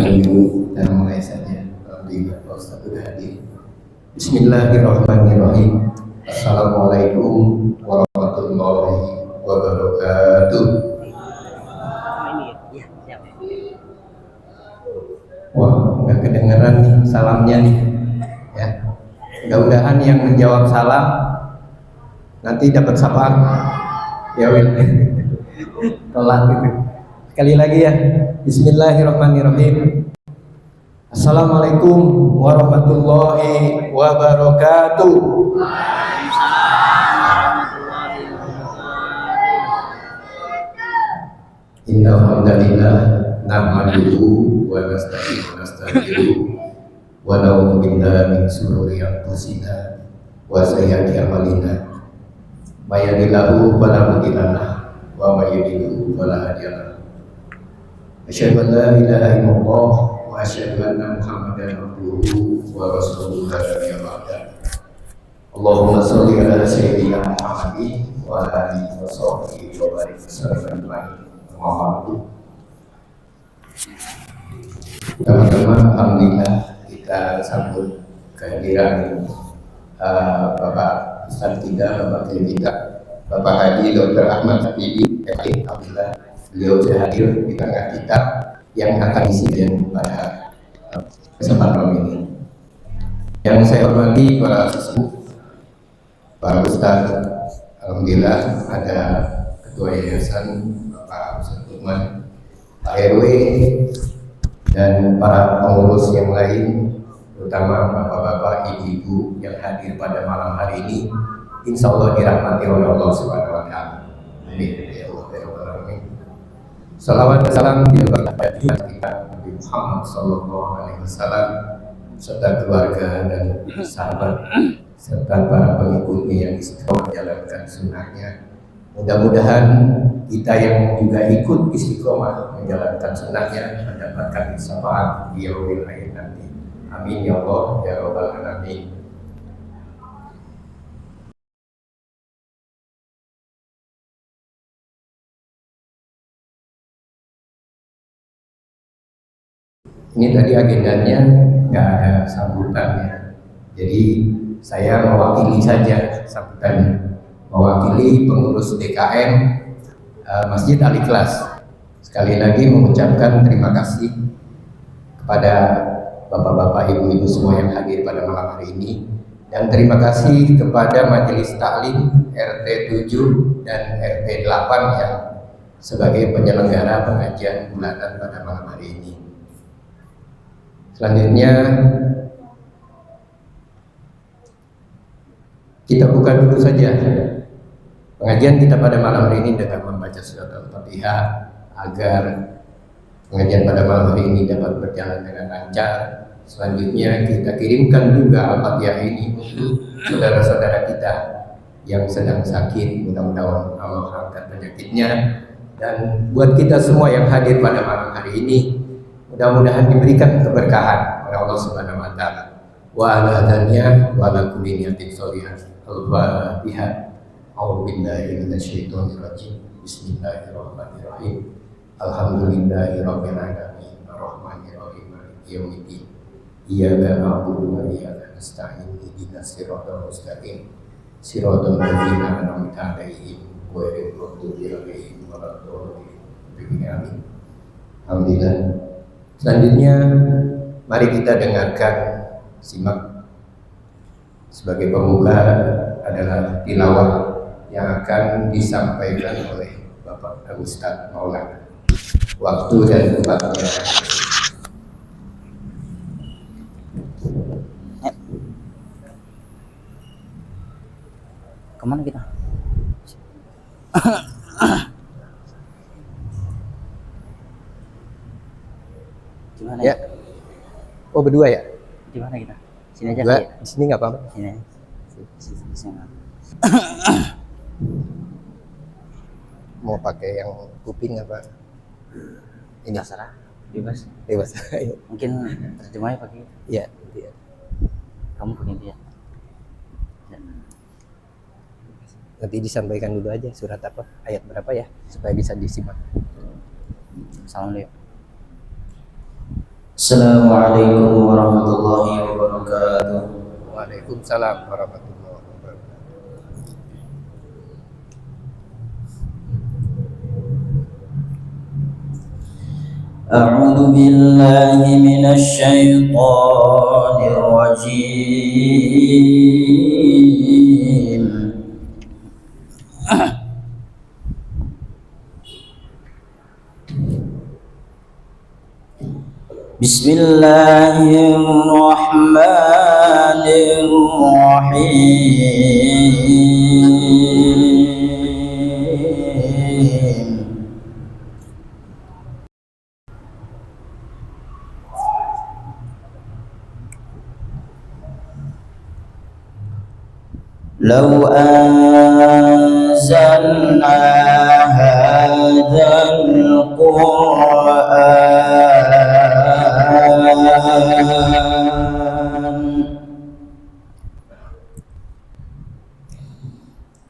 dulu kita mulai saja. Alhamdulillah Pak Ustaz sudah hadir. Bismillahirrahmanirrahim. Assalamualaikum warahmatullahi wabarakatuh. Wah, nggak kedengeran nih salamnya nih. Ya, mudah-mudahan yang menjawab salam nanti dapat sapaan. Ya Wil, telat itu. Sekali lagi ya. Bismillahirrahmanirrahim. Assalamualaikum warahmatullahi wabarakatuh. Innal hamdalillah nahmaduhu wa nasta'inuhu wa na'udzu billahi min shururi anfusina wa sayyiati a'malina. May yahdihillahu fala mudilla lahu wa may yudlil fala hadiya lahu. Asyhadu an la ilaha illallah wa asyhadu anna Muhammadan abduhu wa rasuluhu la nabiyya ba'da. Allahumma shalli ala sayyidina Muhammadin wa ala alihi wa sahbihi wa barik wasallam. Teman-teman, alhamdulillah kita sambut kehadiran Bapak Ustaz kita, Bapak Kiai kita, Bapak Haji Dr. Ahmad Habibie. Alhamdulillah beliau sudah hadir di tengah kita yang akan isi pada kesempatan ini. Yang saya hormati para sesepuh, para Ustaz, alhamdulillah ada Ketua Yayasan Pak Ustaz Lukman, Pak RW, dan para pengurus yang lain, terutama bapak-bapak, ibu-ibu yang hadir pada malam hari ini. Insya Allah dirahmati oleh Allah Subhanahu Wa Taala. Amin. Ya Allah, ya Rabbal Alamin. Salawat dan salam kepada Nabi Muhammad Sallallahu Alaihi Wasallam serta keluarga dan sahabat serta para pengikutnya yang istiqomah menjalankan sunnahnya. Mudah-mudahan kita yang juga ikut istiqomah menjalankan sunnahnya mendapatkan syafaat di yaumil akhir nanti. Amin ya Allah ya Rabbal Alamin. Ini tadi agendanya nggak ada sambutannya, jadi saya mewakili saja sambutannya, mewakili pengurus DKM Masjid Al-Ikhlas. Sekali lagi mengucapkan terima kasih kepada bapak-bapak, ibu-ibu semua yang hadir pada malam hari ini, dan terima kasih kepada Majelis Taklim RT 7 dan RT 8 yang sebagai penyelenggara pengajian bulanan pada malam hari ini. Selanjutnya kita buka dulu saja pengajian kita pada malam hari ini dengan membaca surat Al-Fatihah agar pengajian pada malam hari ini dapat berjalan dengan lancar. Selanjutnya kita kirimkan juga Al-Fatihah ini untuk saudara-saudara kita yang sedang sakit, mudah-mudahan Allah angkat penyakitnya, dan buat kita semua yang hadir pada malam hari ini mudah-mudahan diberikan keberkahan oleh Allah Subhanahu Wa Taala. Wa ala adanya wa ala kulli niyatin sholihah. Al-Fatihah. A'udzubillahi minasyaitonir rajim. Bismillahirrahmanirrahim. Alhamdulillahirabbil alamin. Arrahmanir rahim. Maliki yaumiddin. Iyyaka na'budu wa iyyaka nasta'in. Ihdinas siratal mustaqim. Siratal ladzina an'amta 'alaihim ghairil maghdubi 'alaihim waladdallin. Amin. Alhamdulillah. Selanjutnya mari kita dengarkan, simak sebagai pembuka adalah tilawah yang akan disampaikan oleh Bapak Ustaz Maulana. Waktu dan tempatnya. Kemana kita? Gimana Ya. Oh, berdua ya? Di mana kita? Sini aja. Berdua. Di sini nggak apa-apa. Sini. Sini. Mau pakai yang kuping apa? Ini Terserah. Bebas. bebas. Mungkin terjemahnya pakai. Iya. Iya. Kamu pakai dia. Nanti disampaikan dulu aja surat apa, ayat berapa ya, supaya bisa disimak. Salam dulu. Assalamualaikum warahmatullahi wabarakatuh. Waalaikumsalam warahmatullahi wabarakatuh. A'udzu billahi minasy syaithanir rajim. Bismillahirrahmanirrahim. لو أنزلنا هذا القرآن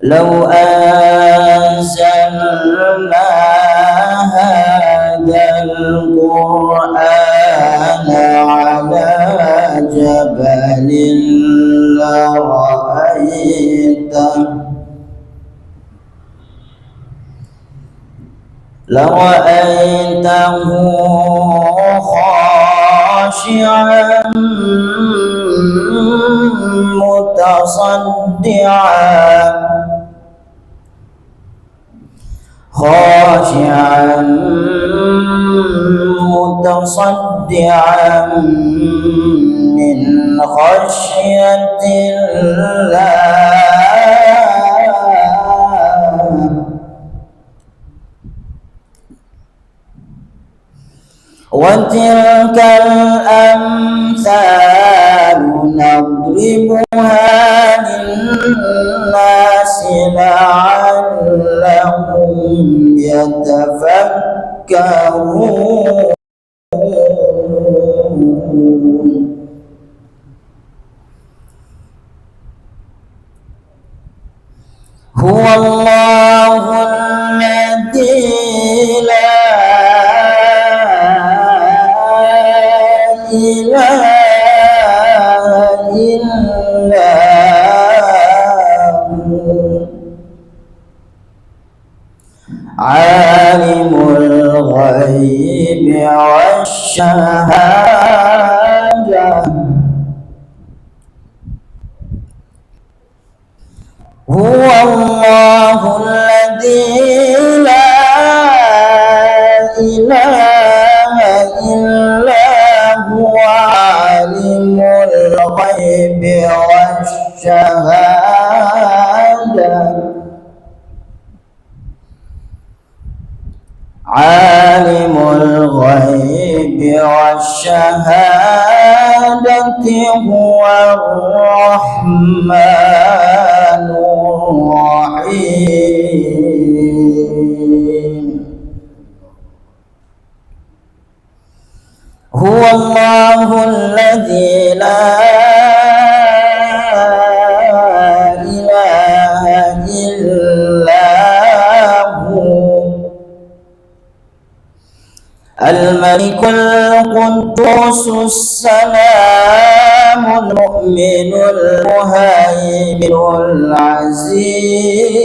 لو أنزلنا هذا القرآن على جبل لرأيته خاشعا متصدعا من خشية الله. وتلك الأمثال نضربها للناس لعلهم يتفكرون. هو الله الذي لا إله إلا هو عالم الغيب والشهادة. هو الله الذي لا إله إلا هو عالم الغيب والشهادة. عالم الغيب والشهادة هو الرحمن الرحيم. هو الله الذي لا إله إلا هو الملك القدوس السلام المؤمن المهيمن العزيز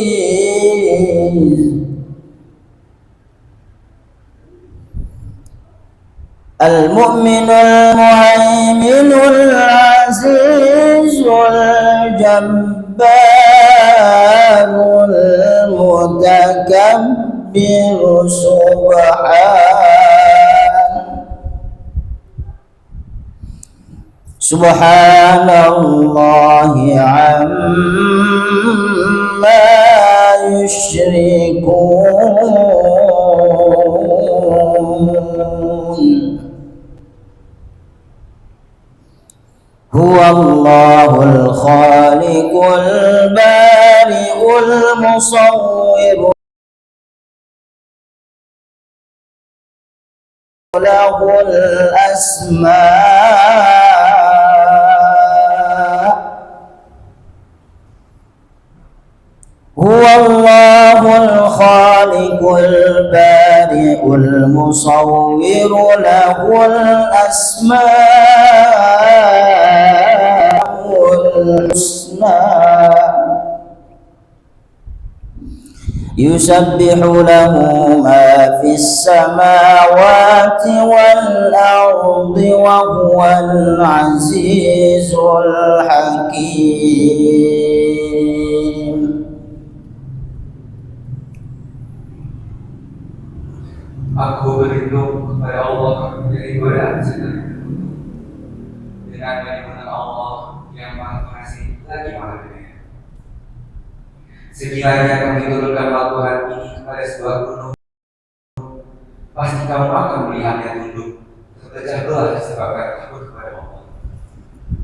المؤمن المهيمن العزيز الجبار المتكبر سبحان الله عما يشركون. هو الله الخالق البارئ المصور له الأسماء. هو الله الخالق البارئ المصور له الأسماء الحسنى يسبح له ما في السماوات والأرض وهو العزيز الحكيم. Aku berlindung kepada Allah dari godaan setan dengan menyebutkan Allah yang Maha Pengasih lagi Maha Penyayang. Sekiranya kami turunkan Al-Quran ini kepada sebuah gunung, pasti kamu akan melihatnya tunduk, terpecah belah sebabkan takut kepada Allah.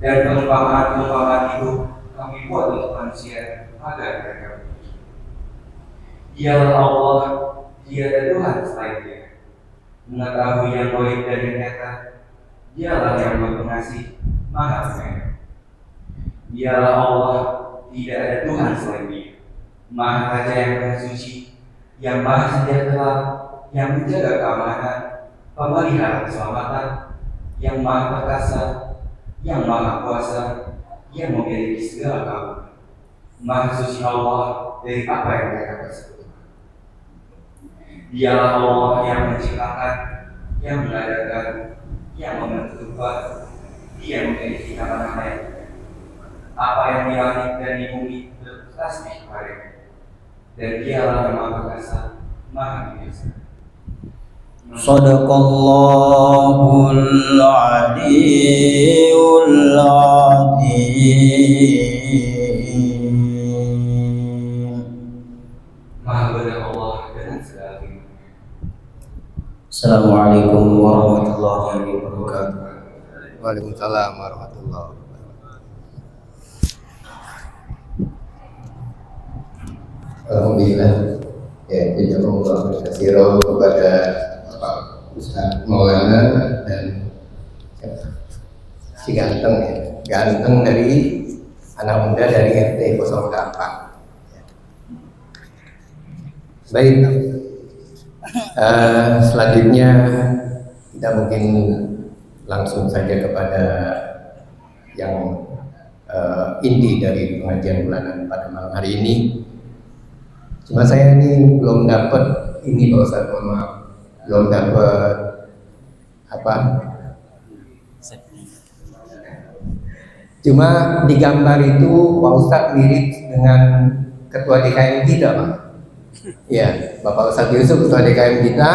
Dan perumpamaan-perumpamaan itu kami buat untuk manusia agar mereka berpikir. Dialah Allah, tiada Tuhan selain Dia. Mengetahui yang gaib dan yang nyata, Dialah yang Maha Pengasih, Maha Penyayang. Dialah Allah, tidak ada Tuhan selain Dia. Maha Raja yang Maha Suci, yang Maha Sejahtera, yang menjaga keamanan, pemelihara keselamatan, yang Maha Perkasa, yang Maha Kuasa, yang memiliki segala karunia. Maha Suci Allah dari apa yang mereka persekutukan. Dialah Allah yang menciptakan, yang mengadakan, yang menentukan, Dia memiliki nama-nama yang indah. Apa yang di langit dan di bumi bertasbih kepadanya. Dan Dialah yang Maha Perkasa, Maha Bijaksana. Sadaqallahul Aliyyul Azim. Maha benar Allah dengan segala firman. Assalamualaikum warahmatullahi wabarakatuh. Waalaikumsalam warahmatullahi wabarakatuh. Alhamdulillah, ya, jazakumullah khairan kepada Bapak Ustaz Maulana dan si ganteng ya, ganteng dari anak muda dari RT 08. Baik, selanjutnya kita mungkin langsung saja kepada yang inti dari pengajian bulanan pada malam hari ini. Cuma saya ini belum dapat ini Pak Ustaz, mohon maaf, belum dapat apa. Cuma di gambar itu Pak Ustaz mirip dengan ketua DKM kita, Pak. Ya, Bapak Ustaz Yusuf ketua DKM kita,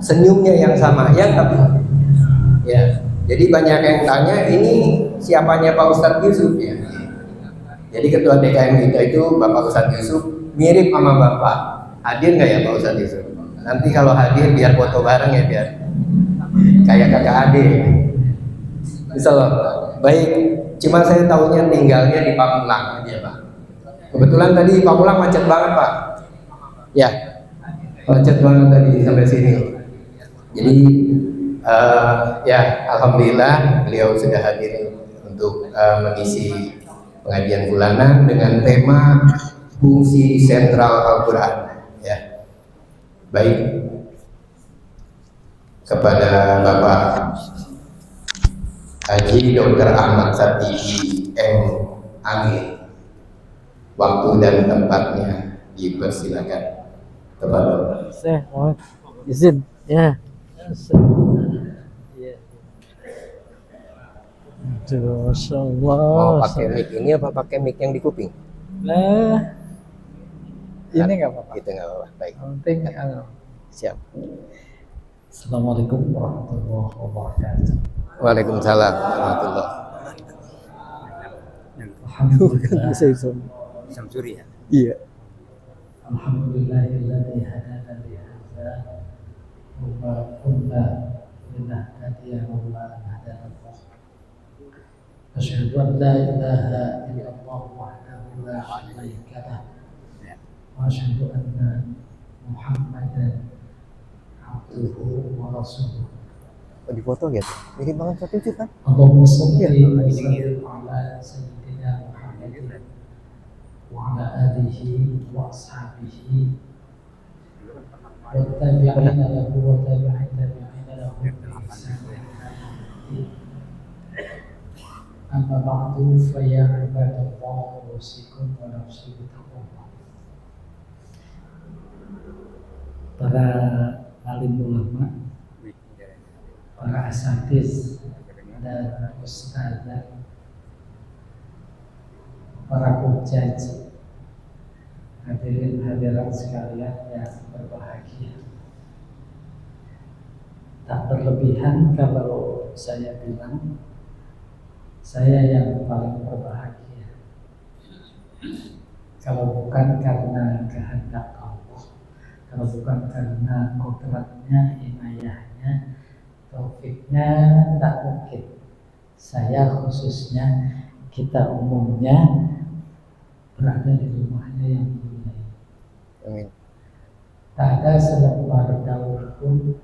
senyumnya yang sama, ya nggak, Pak? Ya, jadi banyak yang tanya ini siapanya Pak Ustaz Yusuf ya. Jadi ketua DKM kita itu Bapak Ustaz Yusuf, mirip sama Bapak. Hadir nggak ya Pak Ustaz Yusuf? Nanti kalau hadir biar foto bareng ya, biar kayak kakak adik. Insyaallah. Baik, cuma saya tahunya tinggalnya di Pamulang aja Pak. Kebetulan tadi Pamulang macet banget Pak. Ya, macet banget tadi sampai sini. Jadi ya alhamdulillah beliau sudah hadir untuk mengisi pengajian bulanan dengan tema fungsi sentral Al-Quran ya. Baik, kepada Bapak Haji Dr. Ahmad Satihi M.A.G. waktu dan tempatnya dipersilakan kepada Saya mohon izin ya. Masya mau Allah. pakai mic ini apa pakai mic yang di kuping? Nah, ini nggak apa-apa. Itu nggak apa-apa. Baik, Yang penting siap. Assalamualaikum warahmatullahi wabarakatuh. Waalaikumsalam warahmatullahi. Alhamdulillah. Samsuri ya. Iya. Alhamdulillahilladzi hadana li hadza wa ma kunna linahtadiya laula an hadana Allah. Asyhadu an la ilaha illallah wahdahu la syarika lah. Wa asyhadu anna Muhammadan abduhu wa rasuluh. Oh, di foto gitu. Mirip banget satu itu kan? Allahumma shalli wa sallim ala sayyidina Muhammadin wa ala alihi wa ashabihi والتابعين له وتابع التابعين له بإحسان إلى يوم الدين. أما بعد فيا عباد الله أوصيكم ونفسي بتقوى الله. Para alim ulama, para asatiz dan ustadzah, para hujjaj, hadirin hadirat sekalian yang berbahagia. Tak berlebihan kalau saya bilang saya yang paling berbahagia. Kalau bukan karena kehendak Allah, kalau bukan karena kodratnya, inayahnya, taufiknya, tak mungkin. Saya khususnya, kita umumnya berada di rumahnya yang mulia. Amin. Tak ada selembar daun pun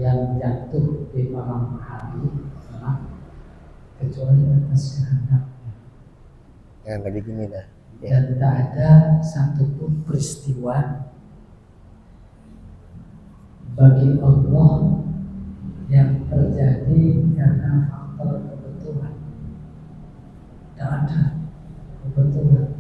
yang jatuh di malam hari kecuali atas kehendaknya. Jangan lagi gini dah. Dan tak ada satupun peristiwa bagi Allah yang terjadi karena faktor kebetulan. Tak ada kebetulan.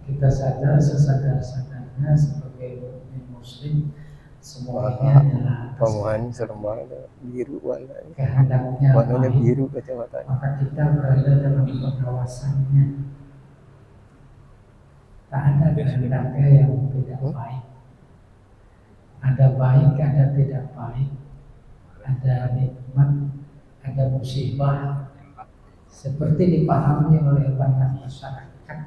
Kita sadar sesadar-sadarnya sebagai muslim semuanya adalah Pamuhan serem banget, biru warnanya. kehendaknya Warnanya baik. biru kacamatanya. Maka kita berada dalam pengawasannya. Tak ada kehendaknya yang tidak baik. Ada baik, ada tidak baik. Ada nikmat, ada musibah. Seperti dipahami oleh banyak masyarakat,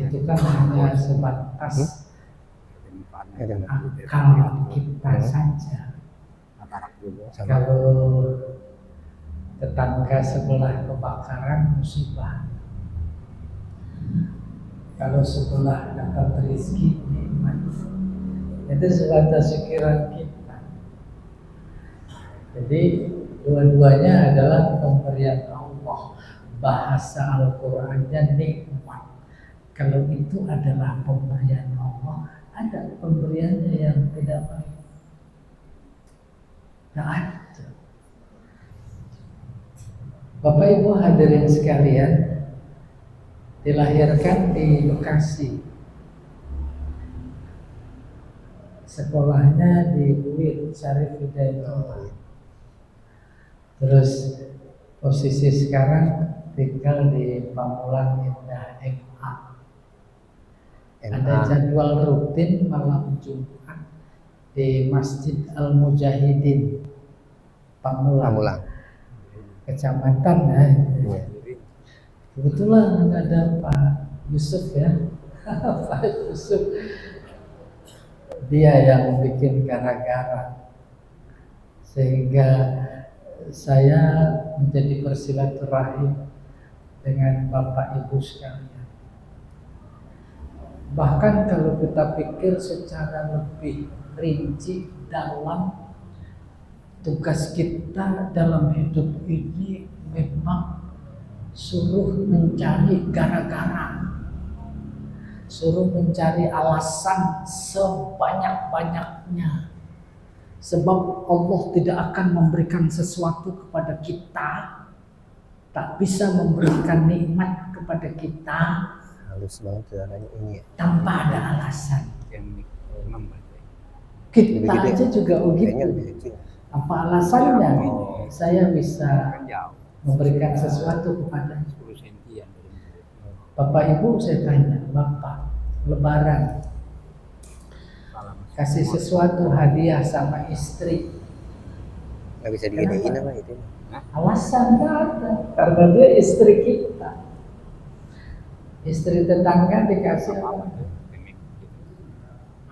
itu kan hanya sebatas akal kita saja. Kalau tetangga sebelah kebakaran, musibah. Kalau sebelah dapat rezeki, nikmat. Itu sebatas pikiran kita. Jadi dua-duanya adalah pemberian Allah. Bahasa Al-Qur'annya nikmat. Kalau itu adalah pemberian Allah, ada pemberiannya yang tidak baik. Tak ada. Bapak Ibu hadirin sekalian, dilahirkan di Bekasi. Sekolahnya di UIN Syarif Hidayatullah. Terus posisi sekarang tinggal di Pamulang Indah MA. Ada jadwal rutin malam Jumat di Masjid Al-Mujahidin Pamulang. Kecamatan ya. Kebetulan ada Pak Yusuf ya. Pak Yusuf, dia yang bikin gara-gara sehingga saya menjadi bersilaturahim dengan Bapak Ibu sekalian. Bahkan kalau kita pikir secara lebih rinci dalam, tugas kita dalam hidup ini memang suruh mencari gara-gara, suruh mencari alasan sebanyak-banyaknya. Sebab Allah tidak akan memberikan sesuatu kepada kita, tak bisa memberikan nikmat kepada kita Halus banget caranya ini ya. tanpa ada alasan. Kita aja juga Kayaknya begitu. lebih kecil. Apa alasannya saya bisa memberikan sesuatu kepada Bapak Ibu? Saya tanya, Bapak Lebaran kasih sesuatu hadiah sama istri, Nggak bisa digedein apa itu? alasan nggak ada, karena dia istri kita. Istri tetangga dikasih apa?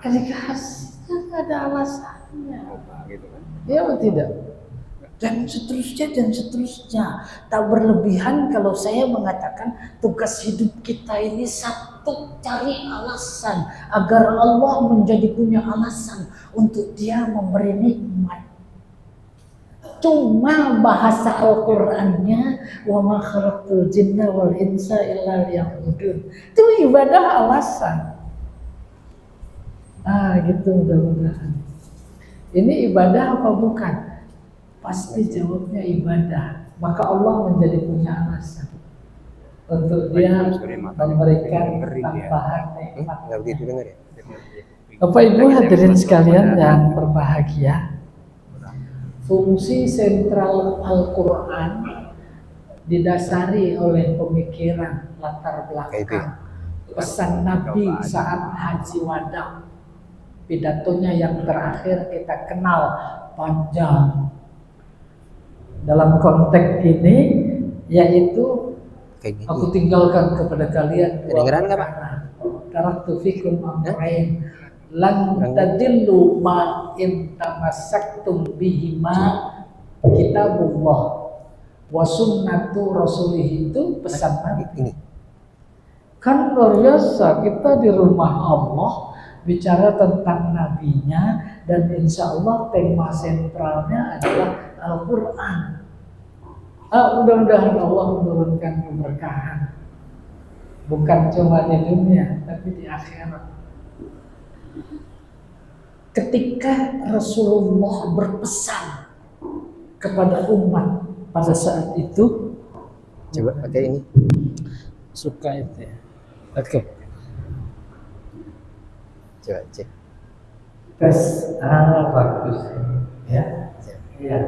Dikasih, nggak ada alasannya. Ya atau tidak? Dan seterusnya. Tak berlebihan kalau saya mengatakan tugas hidup kita ini satu, cari alasan agar Allah menjadi punya alasan untuk dia memberi nikmat. Cuma bahasa Al-Qur'annya wa ma khalaqtul jinna wal insa illa liya'budun. Itu ibadah alasan. Gitu mudah-mudahan. Ini ibadah apa bukan? Pasti jawabnya ibadah. Maka Allah menjadi punya alasan untuk dia memberikan tambahan nikmat. Nggak begitu dengar ya? Bapak Ibu hadirin sekalian yang berbahagia, fungsi sentral Al-Quran didasari oleh pemikiran latar belakang pesan Nabi saat haji wada. Pidatonya yang terakhir kita kenal panjang. Dalam konteks ini yaitu aku tinggalkan kepada kalian dua perkara. Taraktu fikum amrayn lan tadillu ma in tamassaktum bihima kitabullah wa sunnatu rasulih. Itu pesan Nabi. Kan luar biasa, kita di rumah Allah bicara tentang nabinya, dan insya Allah tema sentralnya adalah Al-Quran. Mudah-mudahan Allah menurunkan keberkahan, bukan cuma di dunia tapi di akhirat. Ketika Rasulullah berpesan kepada umat pada saat itu, Coba pakai ini. suka itu ya. Oke. Coba cek. Tes. Bagus. Ya. Ya.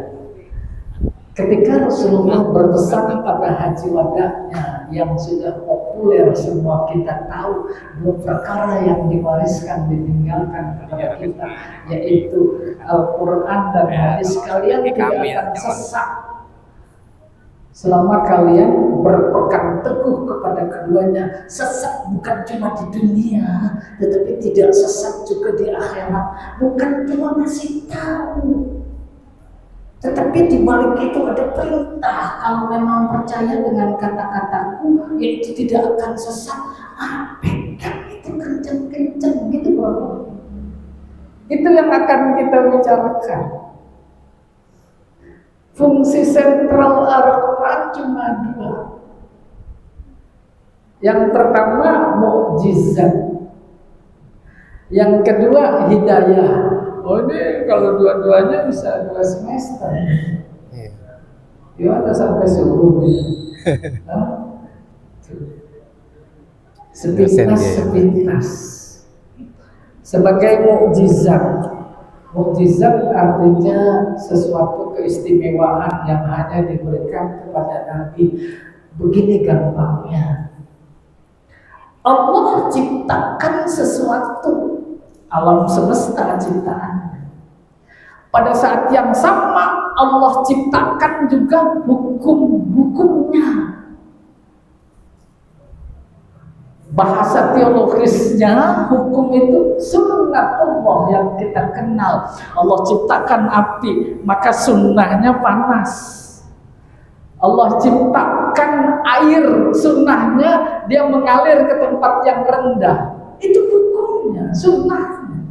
Ketika Rasulullah berpesan pada haji wadahnya yang sudah populer, semua kita tahu, dua perkara yang diwariskan ditinggalkan kepada kita, yaitu Al-Quran dan hadis. Kalian tidak akan sesat selama kalian berpegang teguh kepada keduanya. Sesat bukan cuma di dunia, tetapi tidak sesat juga di akhirat. Bukan cuma ngasih tahu, tetapi di balik itu ada perintah. Kalau memang percaya dengan kata-kataku, yaitu tidak akan sesat. Pegang itu kenceng-kenceng gitu bro. Itu yang akan kita bicarakan. Fungsi sentral Al-Quran cuma dua. Yang pertama mukjizat, yang kedua hidayah. Ini kalau dua-duanya bisa 2 semester. Gimana sampai subuh? Sepintas. Sebagai mukjizat. Mukjizat artinya sesuatu keistimewaan yang hanya diberikan kepada Nabi. Begini gampangnya, Allah ciptakan sesuatu, alam semesta ciptaan. Pada saat yang sama Allah ciptakan juga hukum-hukumnya. Bahasa teologisnya, hukum itu sunnatullah yang kita kenal. Allah ciptakan api, maka sunnahnya panas. Allah ciptakan air, sunnahnya dia mengalir ke tempat yang rendah. Itu hukumnya, sunnahnya.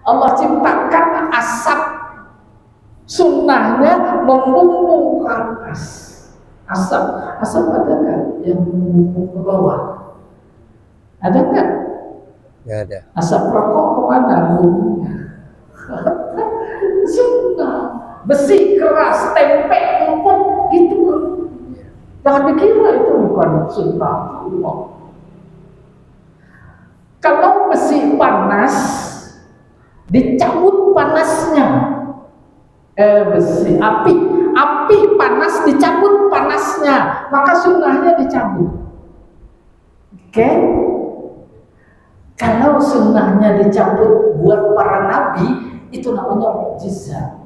Allah ciptakan asap, sunnahnya membumbung ke atas. Asap ada nggak yang membumbung ke bawah? Ada nggak? Nggak ada. Asap rokok kemana bumbungnya? Sunnah. Besi keras, tempe, empuk, itu jangan dikira itu bukan sunnah Allah. Kalau besi panas, dicabut panasnya. Api panas, dicabut panasnya, maka sunnahnya dicabut. Oke? Kalau sunnahnya dicabut buat para nabi, itu namanya mukjizat.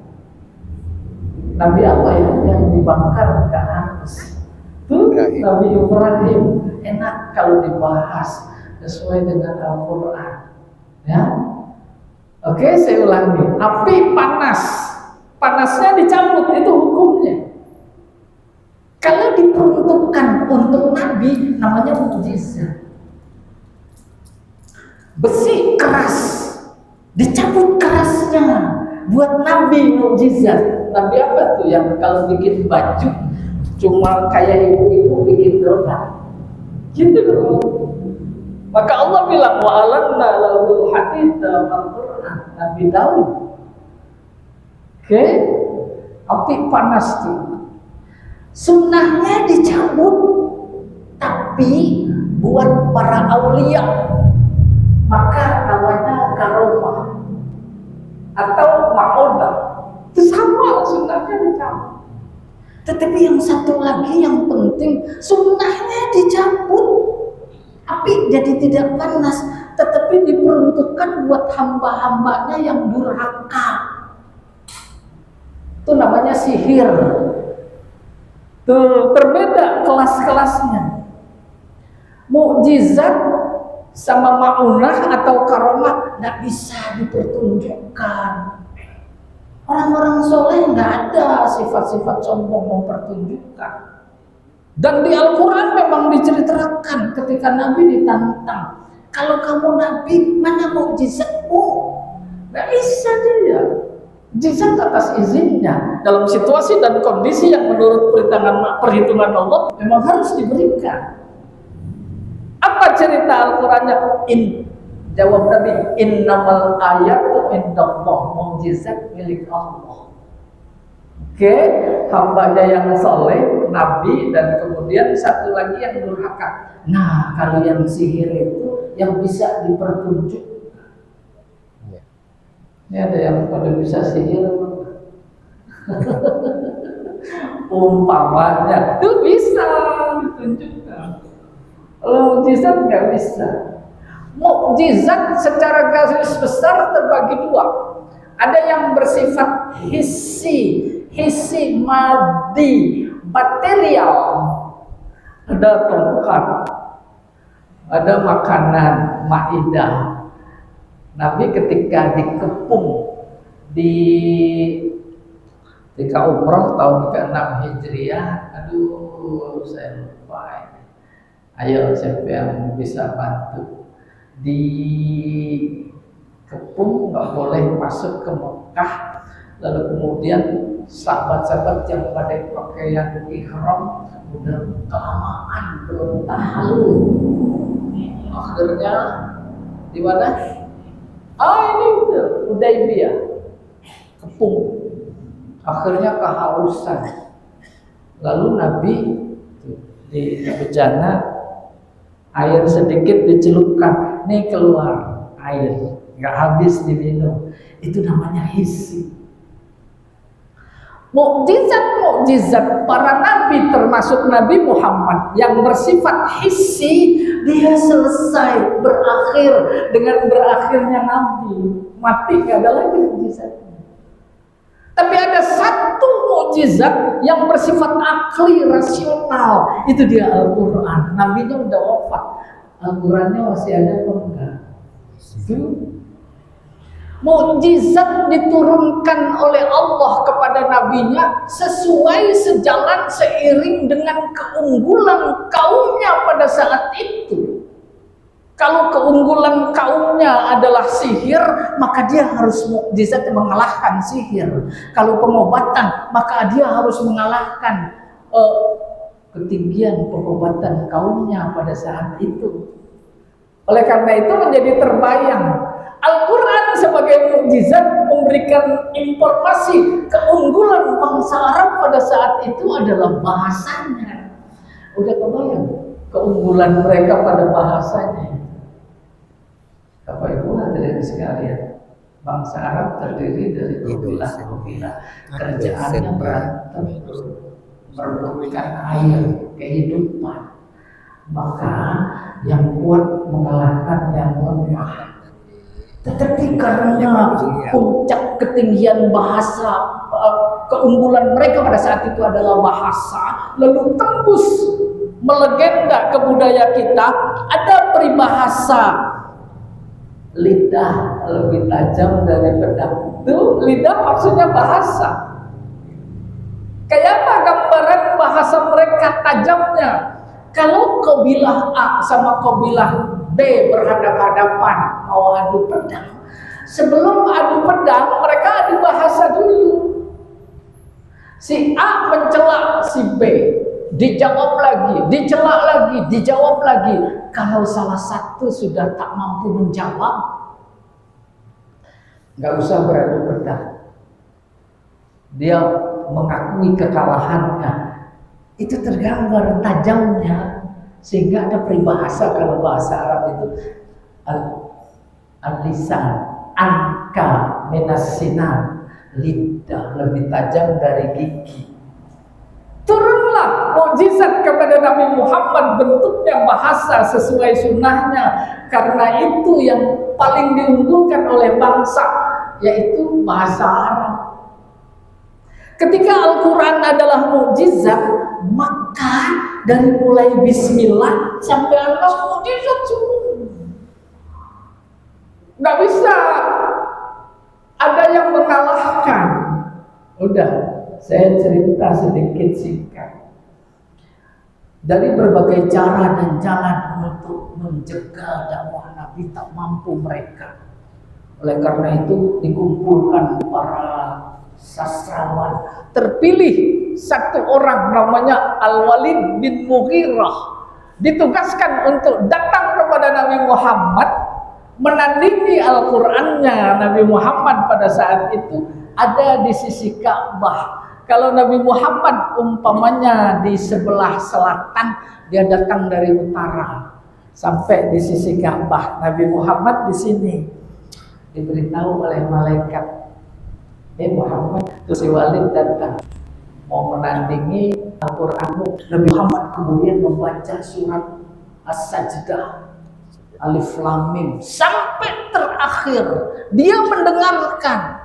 Nabi apa ya yang dibakar nggak hangus? Tuh Nabi Ibrahim. Enak kalau dibahas sesuai dengan Al-Quran. Ya, oke, saya ulangi. Api panas, panasnya dicabut, itu hukumnya. Kalau diperuntukkan untuk Nabi, namanya mukjizat. Besi keras, dicabut kerasnya, buat Nabi mukjizat. Nabi apa tuh yang kalau bikin baju cuma kayak ibu-ibu bikin donat gitu loh. Maka Allah bilang wa alanna lahul hadida wal Qur'an. Nabi Daud. Oke, api panas tuh. Sunnahnya dicabut, tapi buat para aulia maka namanya karomah atau ma'odah. Itu sama, sunnahnya dicabut. Tetapi yang satu lagi yang penting, sunnahnya dicabut, api jadi tidak panas, tetapi diperuntukkan buat hamba-hambanya yang durhaka. Itu namanya sihir. Tuh, terbeda kelas-kelasnya. Mukjizat sama ma'unah atau karomah nggak bisa dipertunjukkan. Orang-orang soleh nggak ada sifat-sifat sombong mempertunjukkan. Dan di Al-Quran memang diceritakan ketika Nabi ditantang, kalau kamu Nabi, mana mukjizatmu? Nggak bisa dia. Mukjizat atas izinnya dalam situasi dan kondisi yang menurut perhitungan Allah memang harus diberikan. Apa cerita Al-Qurannya? Jawab Nabi, innamal ayatu indallah, mukjizat milik Allah. Oke, hambanya yang soleh, Nabi, dan kemudian satu lagi yang durhaka. Nah, kalau yang sihir itu yang bisa dipertunjukkan. Ini ada yang pada bisa sihir. Umpamanya itu bisa ditunjukkan. Kalau mukjizat nggak bisa. Mukjizat secara garis besar terbagi dua. Ada yang bersifat hissi maddi, material. Ada tongkat, ada makanan, maidah. Nabi ketika dikepung ketika umroh tahun ke-6 Hijriah, aduh saya lupa ini. Ayo siapa yang bisa bantu? Dikepung, nggak boleh masuk ke Mekah. Lalu kemudian sahabat-sahabat yang pada pakaian ihram udah kelamaan belum tahu. Akhirnya di mana? Ini Hudaybiyah, kepung. Akhirnya kehausan. Lalu Nabi di bejana air sedikit dicelupkan, nih keluar air, nggak habis diminum. Itu namanya hissi. Mukjizat para nabi termasuk Nabi Muhammad yang bersifat hissi, dia selesai berakhir dengan berakhirnya Nabi, mati nggak ada lagi mukjizatnya. Tapi ada satu mukjizat yang bersifat akli rasional, itu dia Al-Quran. Nabinya udah wafat, Al-Qurannya masih ada apa enggak? Itu mukjizat diturunkan oleh Allah kepada nabinya sesuai sejalan seiring dengan keunggulan kaumnya pada saat itu. Kalau keunggulan kaumnya adalah sihir, maka dia harus mukjizat mengalahkan sihir. Kalau pengobatan, maka dia harus mengalahkan ketinggian pengobatan kaumnya pada saat itu. Oleh karena itu menjadi terbayang Al-Quran sebagai mukjizat memberikan informasi keunggulan bangsa Arab pada saat itu adalah bahasanya. Udah kebayang keunggulan mereka pada bahasanya. Bapak Ibu hadirin sekalian, bangsa Arab terdiri dari kabilah-kabilah, kerjaannya berantem, merebutkan air, kehidupan. Maka yang kuat mengalahkan yang lemah. Tetapi karena puncak ketinggian bahasa, keunggulan mereka pada saat itu adalah bahasa, lalu tembus melegenda ke budaya kita, ada peribahasa lidah lebih tajam dari pedang. Itu lidah maksudnya bahasa. Kayak apa gambaran bahasa mereka tajamnya? Kalau kabilah A sama kabilah B berhadapan-hadapan mau adu pedang, sebelum adu pedang mereka adu bahasa dulu. Si A mencela si B, dijawab lagi, dicela lagi, dijawab lagi. kalau salah satu sudah tak mampu menjawab, nggak usah beradu pedah. Dia mengakui kekalahannya. Itu tergambar tajamnya, sehingga ada peribahasa kalau bahasa Arab itu al-lisan anka minas sinan, lidah lebih tajam dari gigi. Turunlah mukjizat kepada Nabi Muhammad, bentuknya bahasa sesuai sunnahnya, karena itu yang paling diunggulkan oleh bangsa, yaitu bahasa Arab. Ketika Al-Quran adalah mukjizat, maka dari mulai bismillah sampai anas mukjizat semua. Nggak bisa ada yang mengalahkan. Udah, saya cerita sedikit singkat. Dari berbagai cara dan jalan untuk menjaga dakwah Nabi tak mampu mereka. Oleh karena itu dikumpulkan para sastrawan. Terpilih satu orang namanya Al-Walid bin Mughirah, ditugaskan untuk datang kepada Nabi Muhammad, menandingi Al-Qur'annya. Nabi Muhammad pada saat itu ada di sisi Ka'bah. Kalau Nabi Muhammad umpamanya di sebelah selatan, dia datang dari utara sampai di sisi Ka'bah. Nabi Muhammad di sini. Diberitahu oleh malaikat, Muhammad, terus si Walid datang mau menandingi Al-Qur'anmu. Nabi Muhammad kemudian membaca surat As-Sajdah, Alif Lam Mim sampai terakhir. Dia mendengarkan.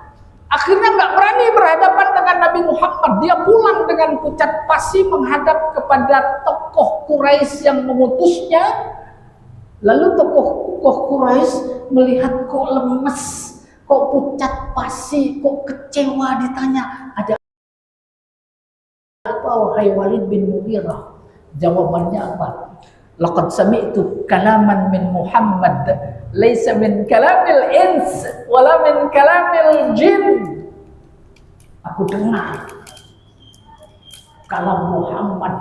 Akhirnya nggak berani berhadapan dengan Nabi Muhammad. Dia pulang dengan pucat pasi menghadap kepada tokoh Quraisy yang mengutusnya. Lalu tokoh Quraisy melihat kok lemes, kok pucat pasi, kok kecewa, ditanya, ada apa wahai Walid bin Mughirah? Jawabannya apa? Laqad sami'tu kalaman min Muhammad laisa min kalamil ins wala min kalamil jin. Aku dengar kalam Muhammad,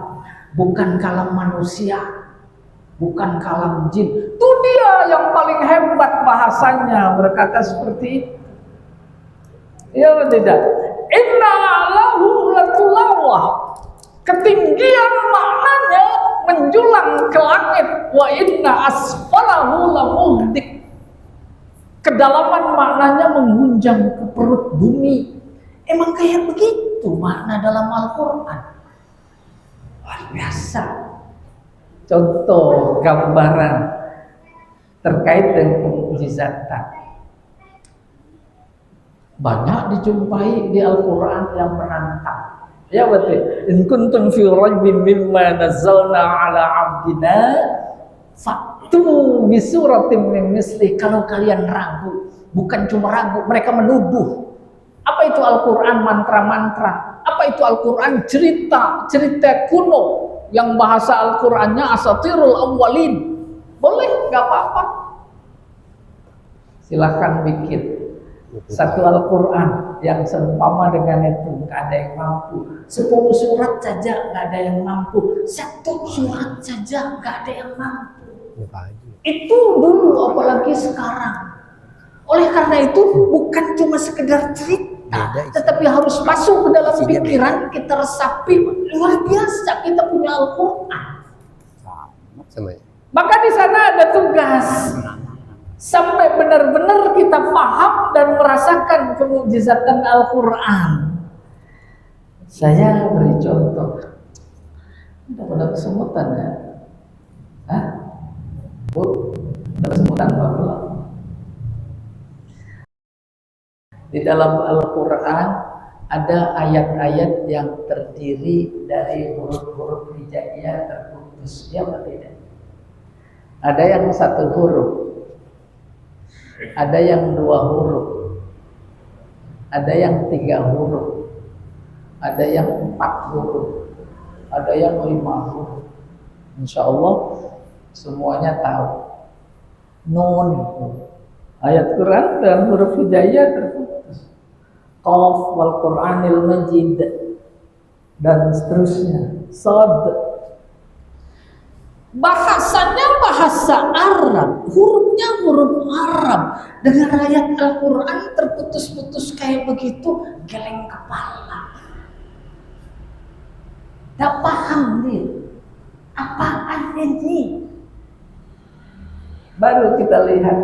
bukan kalam manusia, bukan kalam jin. Itu dia yang paling hebat bahasanya, berkata seperti itu. Ya tidak? Inna lahu latulawah. Ketinggian maknanya menjulang ke langit. Wa inna asfalahu lamuhdik. Kedalaman maknanya menghunjam ke perut bumi. Emang kayak begitu makna dalam Al-Quran. Luar biasa. Contoh gambaran terkait dengan mukjizatan. Banyak dijumpai di Al-Quran yang menantang. Ya betul. In kuntum fi raibin mimma nazzalna ala 'abdina fa'tu bi suratin min misli. Kalau kalian ragu, bukan cuma ragu, mereka menuduh. Apa itu Al-Quran mantra-mantra? Apa itu Al-Quran cerita kuno yang bahasa Al-Qurannya asatirul awwalin? Boleh, nggak apa-apa. Silahkan bikin satu Al-Quran yang seumpama dengan itu, nggak ada yang mampu. 10 surat saja nggak ada yang mampu. 1 surat saja nggak ada yang mampu. Itu dulu, apalagi sekarang. Oleh karena itu bukan cuma sekedar cerita, tetapi harus masuk ke dalam pikiran kita, resapi. Luar biasa kita punya Al-Quran. Maka di sana ada tugas. Sampai benar-benar kita paham dan merasakan kemukjizatan Al-Quran. Saya beri contoh. Udah pada kesemutan ya? Hah? Bu, udah kesemutan Pak belum? Di dalam Al-Quran ada ayat-ayat yang terdiri dari huruf-huruf hijaiyah terputus. Ya atau tidak? Ada yang 1 huruf, ada yang 2 huruf, ada yang 3 huruf, ada yang 4 huruf, ada yang 5 huruf. Insya Allah semuanya tahu. Nun, ayat Quran dan huruf hijaiyah terputus. Qaf wal Qur'anil Majid dan seterusnya. Sad. bahasanya bahasa Arab, hurufnya huruf Arab. Dengan ayat Al-Quran terputus-putus kayak begitu, geleng kepala. Gak paham dia. Apaan ini? Baru kita lihat,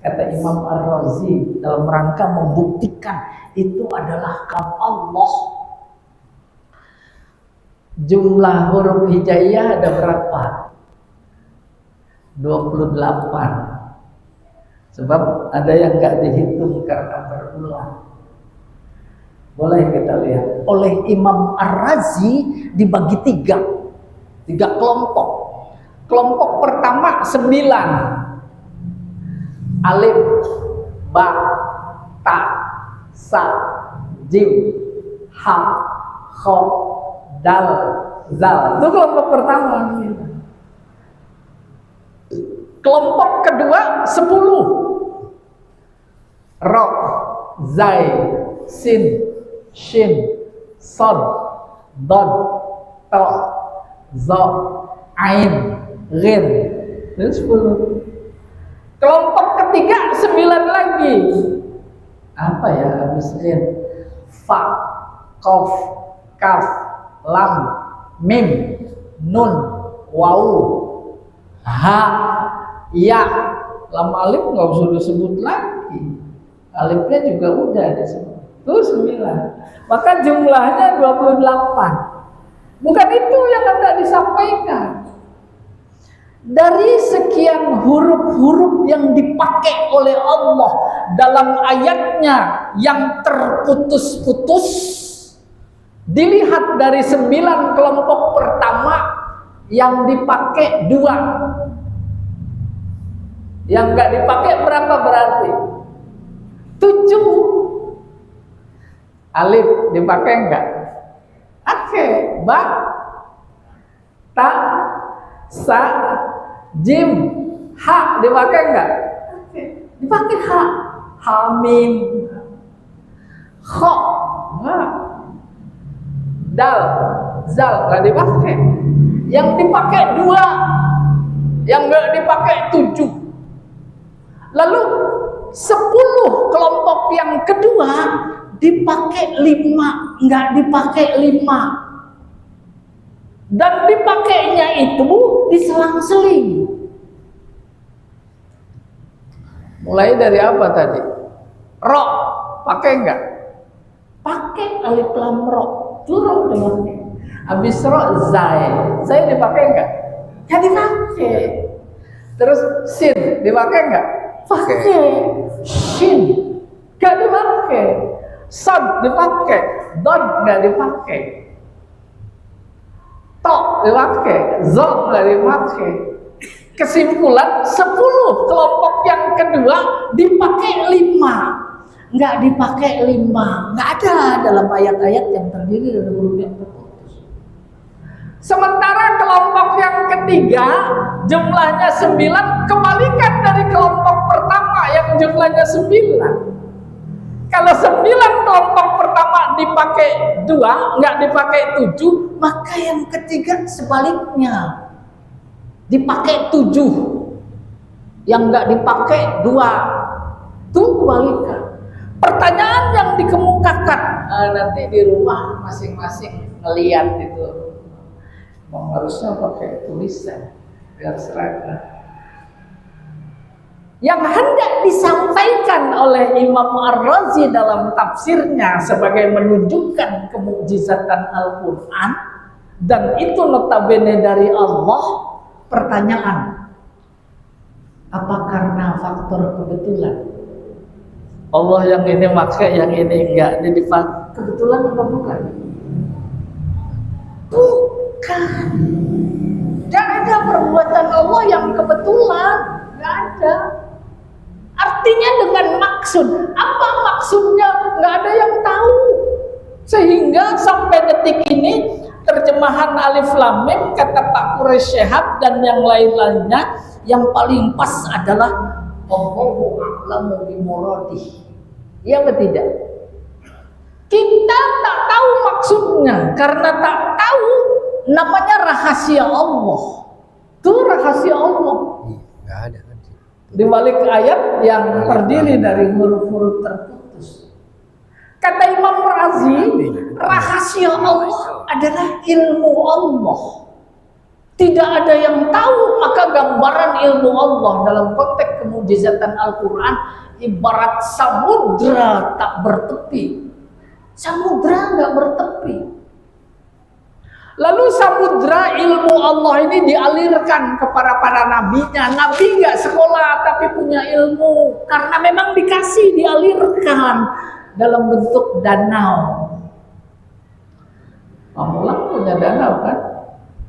kata Imam Ar-Razi, dalam rangka membuktikan itu adalah kalam Allah. Jumlah huruf hijaiyah ada berapa? 28. Sebab ada yang gak dihitung karena berulang. Boleh kita lihat. Oleh Imam Ar-Razi dibagi tiga kelompok. Kelompok pertama 9. Alif, ba, ta, sa, jim, ha, kho, dal, zal. Itu kelompok pertama. Kelompok kedua 10. Ro, zai, sin, shin, sod, dod, to, zo, ain, ghin. Itu 10. Kelompok ketiga 9 lagi. Apa ya habis ghin? Fa, qaf, kaf, lam, mim, nun, waw, ha, ya. Lam alif nggak usah disebut lagi. Alifnya juga udah disebut. Itu 9. Maka jumlahnya 28. Bukan itu yang hendak disampaikan. Dari sekian huruf-huruf yang dipakai oleh Allah dalam ayatnya yang terputus-putus, dilihat dari 9 kelompok pertama yang dipakai 2. Yang nggak dipakai berapa berarti? 7. Alif dipakai enggak? Oke. Ba, ta, sa, jim, ha dipakai enggak? Oke. Dipakai ha. Hamim, kho, dal, zal nggak dipakai. Yang dipakai 2, yang nggak dipakai 7. Lalu 10 kelompok yang kedua dipakai 5, nggak dipakai 5. Dan dipakainya itu diselang-seling. Mulai dari apa tadi? Ro, pakai enggak? Pakai alif lam ro. Turun dengannya. Habis ro, zai. Zai dipakai enggak? Ya dipakai. Terus sin dipakai enggak? Pakai. Shin enggak dipakai. Sad dipakai. Dod enggak dipakai. To dipakai. Zol enggak dipakai. Kesimpulan 10 kelompok yang kedua dipakai 5, nggak dipakai 5, nggak ada dalam ayat-ayat yang terdiri dari huruf yang terputus. Sementara kelompok yang ketiga jumlahnya 9, kebalikan dari kelompok pertama yang jumlahnya 9. Kalau 9 kelompok pertama dipakai 2, nggak dipakai 7, maka yang ketiga sebaliknya. Dipakai 7, yang nggak dipakai 2. Itu kebalikan. Pertanyaan yang dikemukakan nanti di rumah masing-masing ngeliat itu, harusnya pakai tulisan biar seragam. Yang hendak disampaikan oleh Imam Ar-Razi dalam tafsirnya sebagai menunjukkan kemukjizatan Al-Quran, dan itu notabene dari Allah. Pertanyaan, apa karena faktor kebetulan? Allah yang ini pakai, yang ini enggak. Jadi kebetulan apa bukan? Bukan. Tidak ada perbuatan Allah yang kebetulan. Tidak ada. Artinya dengan maksud. Apa maksudnya? Nggak ada yang tahu. Sehingga sampai detik ini terjemahan alif lam mim kata Pak Quraisy Syihab dan yang lain-lainnya yang paling pas adalah Allahu a'lamu bimuradih. Iya atau tidak? Kita tak tahu maksudnya karena tak tahu, namanya rahasia Allah. Itu rahasia Allah. Nggak ada kan? Di balik ayat yang terdiri dari huruf-huruf terputus. Kata Imam Razi, rahasia Allah adalah ilmu Allah. Tidak ada yang tahu, maka gambaran ilmu Allah dalam konteks kemujizatan Al-Quran ibarat samudra tak bertepi. Samudra nggak bertepi. Lalu samudra ilmu Allah ini dialirkan kepada para nabinya. Nabi nggak sekolah tapi punya ilmu karena memang dikasih dialirkan dalam bentuk danau. Pamulang punya danau kan?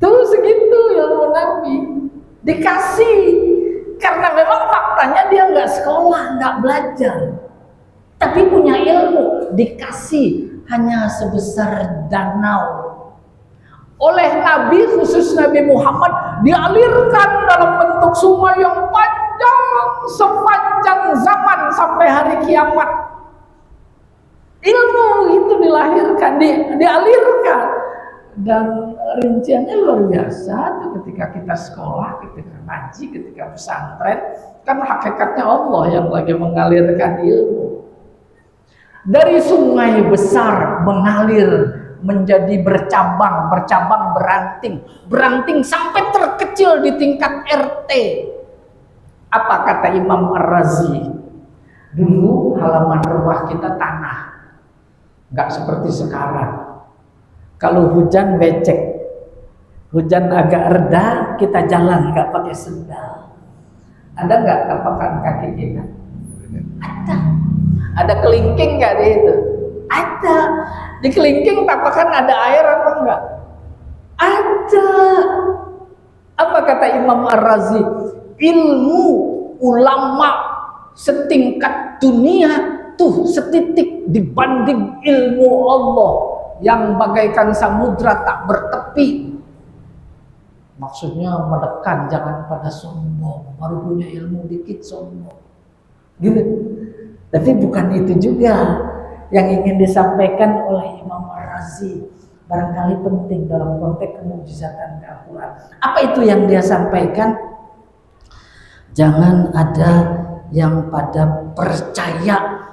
Tuh segitu ilmu Nabi dikasih karena memang faktanya dia nggak sekolah, nggak belajar, tapi punya ilmu dikasih hanya sebesar danau. Oleh Nabi khusus Nabi Muhammad dialirkan dalam bentuk sungai yang panjang sepanjang zaman sampai hari kiamat. Ilmu itu dilahirkan, dialirkan. Dan rinciannya luar biasa tuh ketika kita sekolah, ketika ngaji, ketika pesantren, kan hakikatnya Allah yang lagi mengalirkan ilmu. Dari sungai besar mengalir menjadi bercabang, beranting sampai terkecil di tingkat RT. Apa kata Imam Ar-Razi? Dulu halaman rumah kita tanah, nggak seperti sekarang. Kalau hujan becek, hujan agak reda, kita jalan nggak pakai sendal. Ada nggak tapakan kaki kita? Ada. Ada kelingking nggak di itu? Ada. Di kelingking tapakan ada air apa enggak? Ada. Apa kata Imam Ar-Razi? Ilmu ulama setingkat dunia tuh setitik dibanding ilmu Allah yang bagaikan samudra tak bertepi. Maksudnya menekan, jangan pada sombong, baru punya ilmu dikit sombong gitu. Tapi bukan itu juga yang ingin disampaikan oleh Imam Ar-Razi. Barangkali penting dalam konteks kemujizatan Al-Quran. Apa itu yang dia sampaikan? Jangan ada yang pada percaya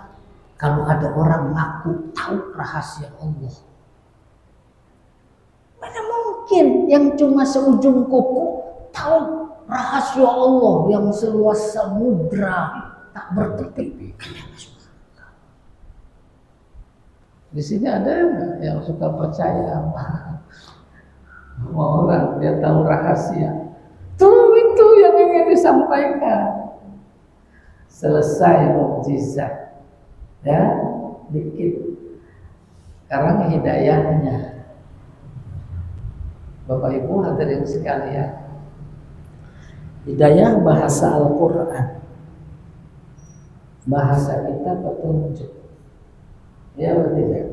kalau ada orang ngaku tahu rahasia Allah. Mana mungkin yang cuma seujung kuku tahu rahasia Allah yang seluas samudra tak bertepi. Di sini ada yang suka percaya sama orang dia tahu rahasia. Tuh itu yang ingin disampaikan. Selesai mukjizat, ya dikit. Sekarang hidayahnya. Bapak Ibu hadirin sekalian, hidayah bahasa Al-Quran, bahasa kita petunjuk, ya betul tidak?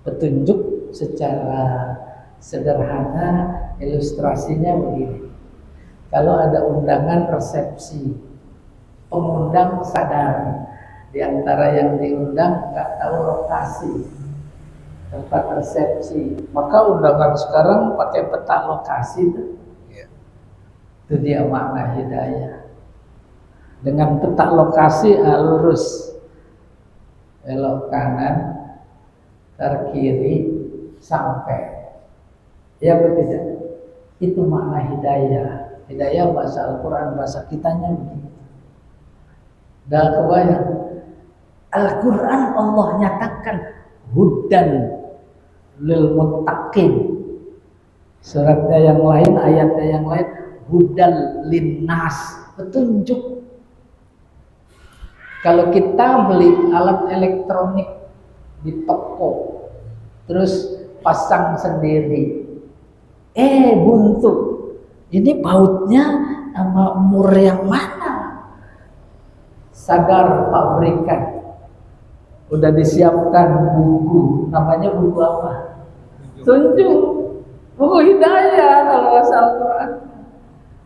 Petunjuk secara sederhana, ilustrasinya begini. Kalau ada undangan resepsi, pengundang sadar, di antara yang diundang nggak tahu lokasi tempat resepsi, maka undangan sekarang pakai peta lokasi itu. Itu dia makna hidayah. Dengan peta lokasi lurus, belok kanan, terkiri, sampai. Ya betul tidak? Itu makna hidayah. Hidayah bahasa Al-Quran, bahasa kitanya begitu. Dah kebayang. Al-Quran Allah nyatakan hudan lil muttaqin. Suratnya yang lain, ayatnya yang lain, hudan linnas, petunjuk. Kalau kita beli alat elektronik di toko, terus pasang sendiri, buntu. Ini bautnya sama umur yang mana? Sadar pabrikan. Udah disiapkan buku, namanya buku apa? Tunjuk, buku hidayah kalau bahasa Al-Quran.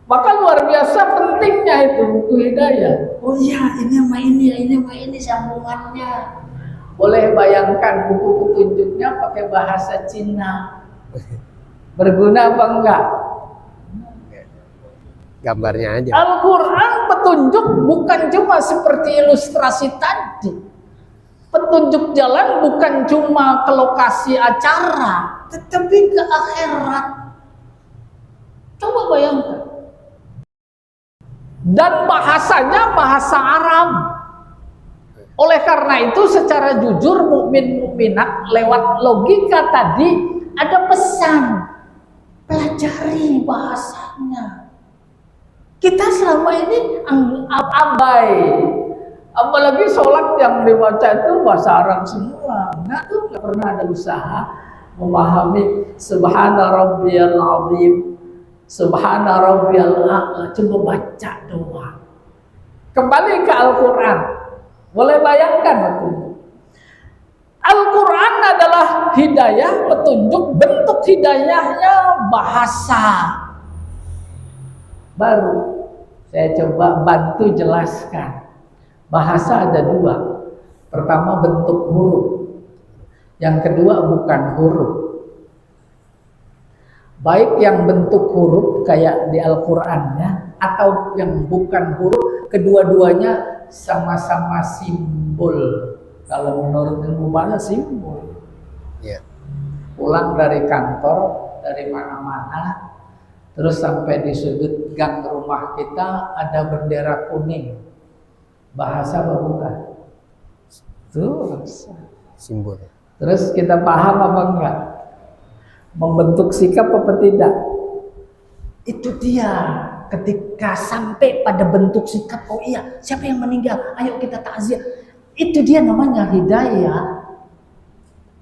Maka luar biasa pentingnya itu buku hidayah. Oh iya, ini sama ini sambungannya. Boleh bayangkan buku petunjuknya pakai bahasa Cina. Berguna apa enggak? gambarnya aja. Al-Quran petunjuk bukan cuma seperti ilustrasi tadi. Petunjuk jalan bukan cuma ke lokasi acara, tetapi ke akhirat. Coba bayangkan. Dan bahasanya bahasa Arab. Oleh karena itu secara jujur mukmin-mukminat lewat logika tadi ada pesan. Pelajari bahasanya. Kita selama ini abai. Apalagi sholat yang dibaca itu bahasa Arab semua. Nggak pernah ada usaha memahami Subhana Rabbiyal Azim, Subhana Rabbiyal A'la, cuma baca doang. Kembali ke Al-Quran. Boleh bayangkan waktu itu. Al-Quran adalah hidayah, petunjuk, bentuk hidayahnya bahasa. Baru saya coba bantu jelaskan. Bahasa ada dua. Pertama bentuk huruf. Yang kedua bukan huruf. Baik yang bentuk huruf kayak di Al-Qurannya atau yang bukan huruf, kedua-duanya sama-sama simbol. Kalau menurut ilmu bahasa simbol. Ya. Pulang dari kantor, dari mana-mana, terus sampai di sudut gang rumah kita ada bendera kuning. Bahasa apa bukan? Tuh, Simbol. terus kita paham apa enggak? Membentuk sikap apa tidak? Itu dia. Ketika sampai pada bentuk sikap, oh iya, siapa yang meninggal? Ayo kita takziah. Itu dia namanya hidayah.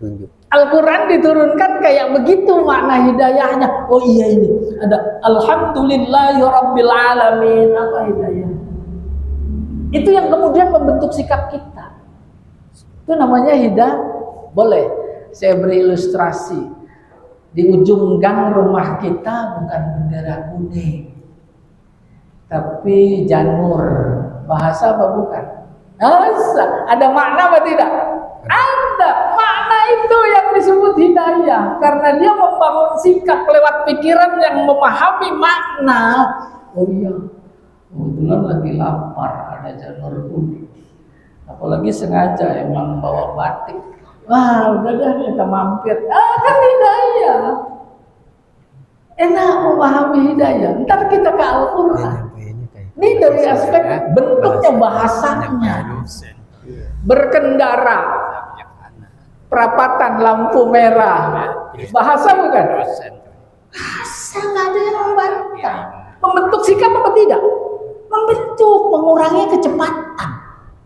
Tunjuk. Al-Quran diturunkan kayak begitu makna hidayahnya. Oh iya ini ada Alhamdulillahi Rabbil Alamin. Apa hidayah? Itu yang kemudian membentuk sikap kita. Itu namanya hidayah. Boleh saya beri ilustrasi. Di ujung gang rumah kita bukan bendera kuning, tapi janur. Bahasa apa bukan? Ada makna apa tidak? Ada makna itu yang disebut hidayah. Karena dia membangun sikap lewat pikiran yang memahami makna. Oh iya, kebetulan lagi lapar, ada janur kuning. Apalagi sengaja emang bawa batik. Wah, udah kita mampir. Kan hidayah. Enak memahami hidayah. Ntar kita ke Al-Quran. Ini dari aspek bentuknya, bahasanya. Berkendara, perapatan lampu merah. Bahasa bukan? Bahasa, nggak ada yang membantah. Membentuk sikap apa tidak? Membentuk, mengurangi kecepatan.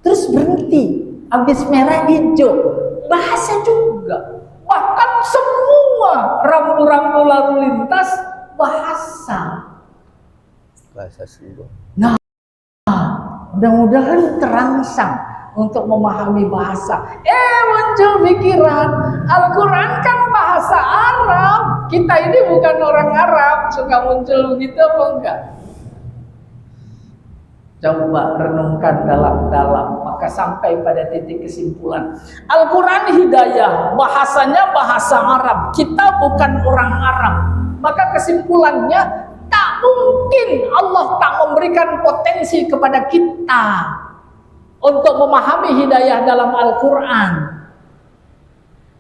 Terus berhenti. Habis merah hijau. Bahasa juga. Bahkan semua rambu-rambu lalu lintas bahasa. Bahasa simbol. Nah, mudah-mudahan terangsang untuk memahami bahasa. Muncul pikiran, Al-Quran kan bahasa Arab. Kita ini bukan orang Arab. Suka muncul begitu apa enggak? Coba renungkan dalam-dalam, maka sampai pada titik kesimpulan. Al-Quran hidayah, bahasanya bahasa Arab. Kita bukan orang Arab. Maka kesimpulannya, tak mungkin Allah tak memberikan potensi kepada kita untuk memahami hidayah dalam Al-Quran.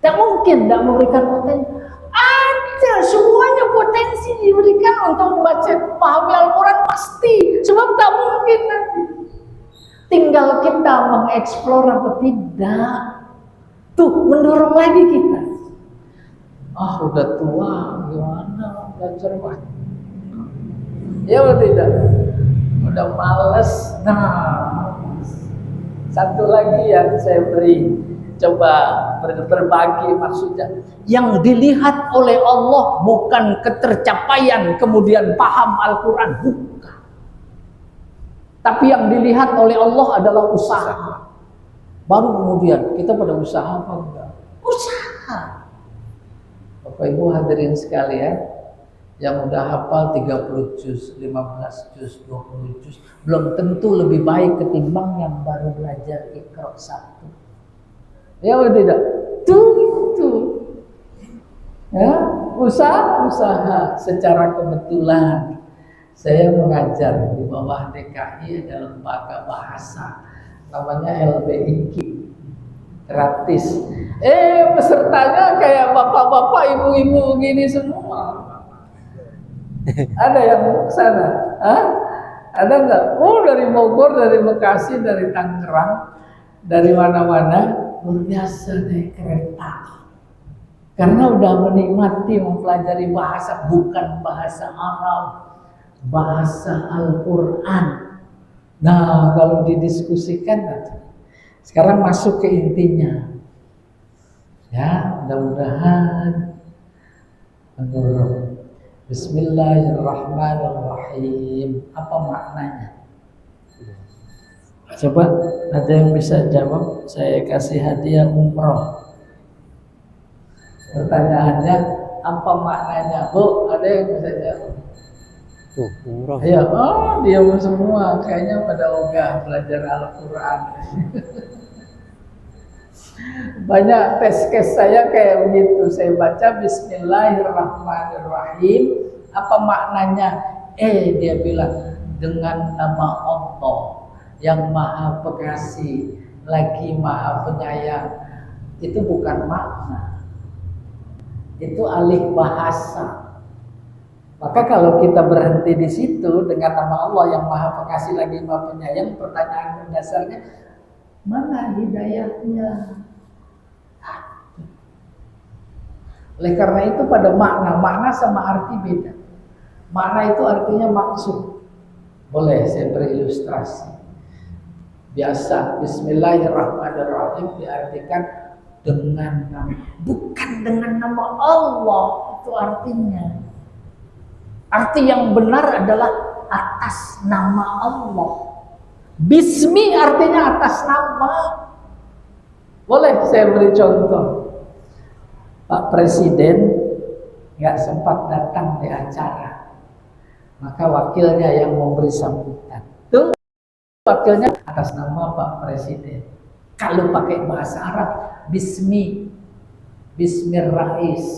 Tak mungkin tak memberikan potensi. Ada, semuanya potensi diberikan untuk memahami Al-Quran pasti. Sebab tak mungkin nanti. Tinggal kita mengeksplor apa tidak. Tuh, mendorong lagi kita. Udah tua, gimana belajar baca? Ya atau tidak? Udah males. Nah, satu lagi yang saya beri. Coba berbagi maksudnya. Yang dilihat oleh Allah bukan ketercapaian kemudian paham Al-Quran. Bukan. Tapi yang dilihat oleh Allah adalah usaha. Baru kemudian kita pada usaha apa enggak? Usaha. Bapak Ibu hadirin sekalian, yang udah hafal 30 juz, 15 juz, 20 juz, belum tentu lebih baik ketimbang yang baru belajar Iqra 1. Ya atau tidak? Itu. Ya, usaha secara kebetulan. Saya mengajar di bawah DKI ada lembaga bahasa namanya LBIQ, gratis. Pesertanya kayak bapak-bapak, ibu-ibu gini semua. Ada yang ke sana? Hah? Ada nggak? Oh, dari Bogor, dari Bekasi, dari Tangerang, dari mana-mana. Luar biasa naik kereta. Karena udah menikmati mempelajari bahasa, bukan bahasa Arab, bahasa Al-Quran. Nah, kalau didiskusikan nanti. Sekarang masuk ke intinya. Ya, mudah-mudahan menurut Bismillahirrahmanirrahim. Apa maknanya? Coba ada yang bisa jawab? Saya kasih hadiah umroh. Pertanyaannya, apa maknanya? Bu, ada yang bisa jawab? Umroh. Ya, diam semua. Kayaknya pada ogah belajar Al-Quran. Banyak tes case saya kayak begitu. Saya baca Bismillahirrahmanirrahim. Apa maknanya? Dia bilang dengan nama Allah yang Maha Pengasih lagi Maha Penyayang. Itu bukan makna. Itu alih bahasa. Maka kalau kita berhenti di situ dengan nama Allah yang Maha Pengasih lagi Maha Penyayang, pertanyaan mendasarnya, mana hidayahnya? Oleh karena itu pada makna sama arti beda. Makna itu artinya maksud. Boleh saya berilustrasi. Biasa Bismillahirrahmanirrahim diartikan dengan nama, bukan dengan nama Allah. Itu artinya. Arti yang benar adalah atas nama Allah. Bismi artinya atas nama. Boleh saya beri contoh. Pak Presiden nggak sempat datang di acara, maka wakilnya yang memberi sambutan. Tuh wakilnya atas nama Pak Presiden. Kalau pakai bahasa Arab, Bismir Rais.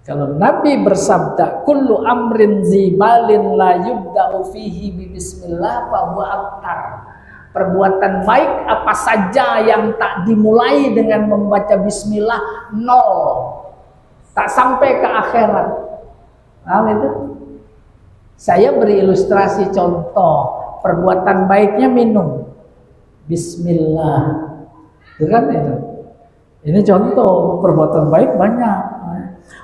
Kalau Nabi bersabda, kullu amrin zibalin la yubda'u fihi bi bismillah fa huwa abtar. Perbuatan baik apa saja yang tak dimulai dengan membaca bismillah, nol. Tak sampai ke akhirat. Paham itu? Saya beri ilustrasi contoh. Perbuatan baiknya minum bismillah. Itu kan itu. Ini contoh perbuatan baik banyak.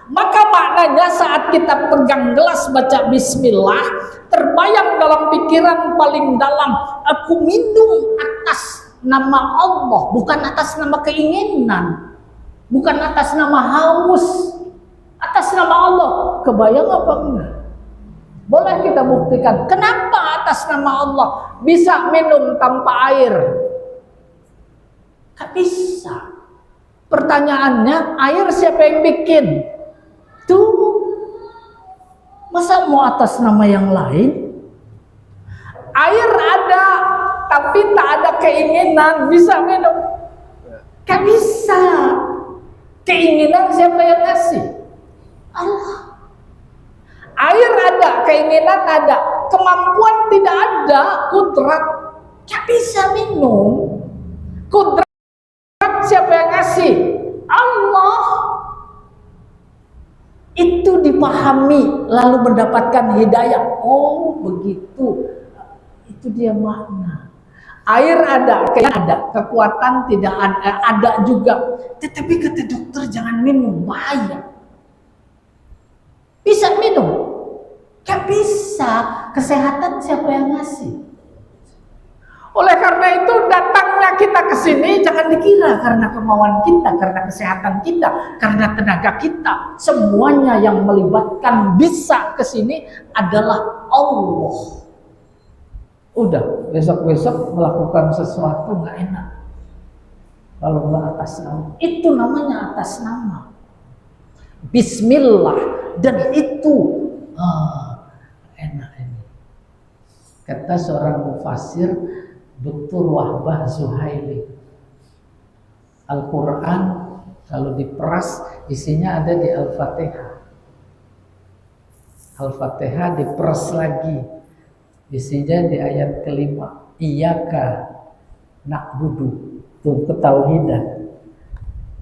Maka maknanya saat kita pegang gelas baca bismillah, terbayang dalam pikiran paling dalam, aku minum atas nama Allah, bukan atas nama keinginan, bukan atas nama haus, atas nama Allah. Kebayang apa enggak? Boleh kita buktikan. Kenapa atas nama Allah bisa minum tanpa air? Gak bisa. Pertanyaannya, air siapa yang bikin? Tuh, masa mau atas nama yang lain? Air ada, tapi tak ada keinginan, bisa minum? Gak bisa. Keinginan siapa yang ngasih? Allah. Air ada, keinginan ada, kemampuan tidak ada, kudrat gak bisa minum. Kudrat siapa yang ngasih? Allah. Itu dipahami lalu mendapatkan hidayah. Oh begitu. Itu dia makna. Air ada, kekuatan tidak ada juga. Tetapi kata dokter jangan minum, bahaya. Bisa minum? Gak bisa. Kesehatan siapa yang ngasih? Oleh karena itu datangnya kita ke sini jangan dikira karena kemauan kita, karena kesehatan kita, karena tenaga kita. Semuanya yang melibatkan bisa ke sini adalah Allah. Udah, besok-besok melakukan sesuatu nggak enak. Kalau nggak atas nama, itu namanya atas nama. Bismillah, dan itu enak ini. Kata seorang mufasir, Dr. Wahbah Zuhaili, Al-Quran kalau diperas isinya ada di Al-Fatihah. Al-Fatihah diperas lagi. Isinya di ayat kelima. Iyyaka na'budu. Tuh ketauhidan.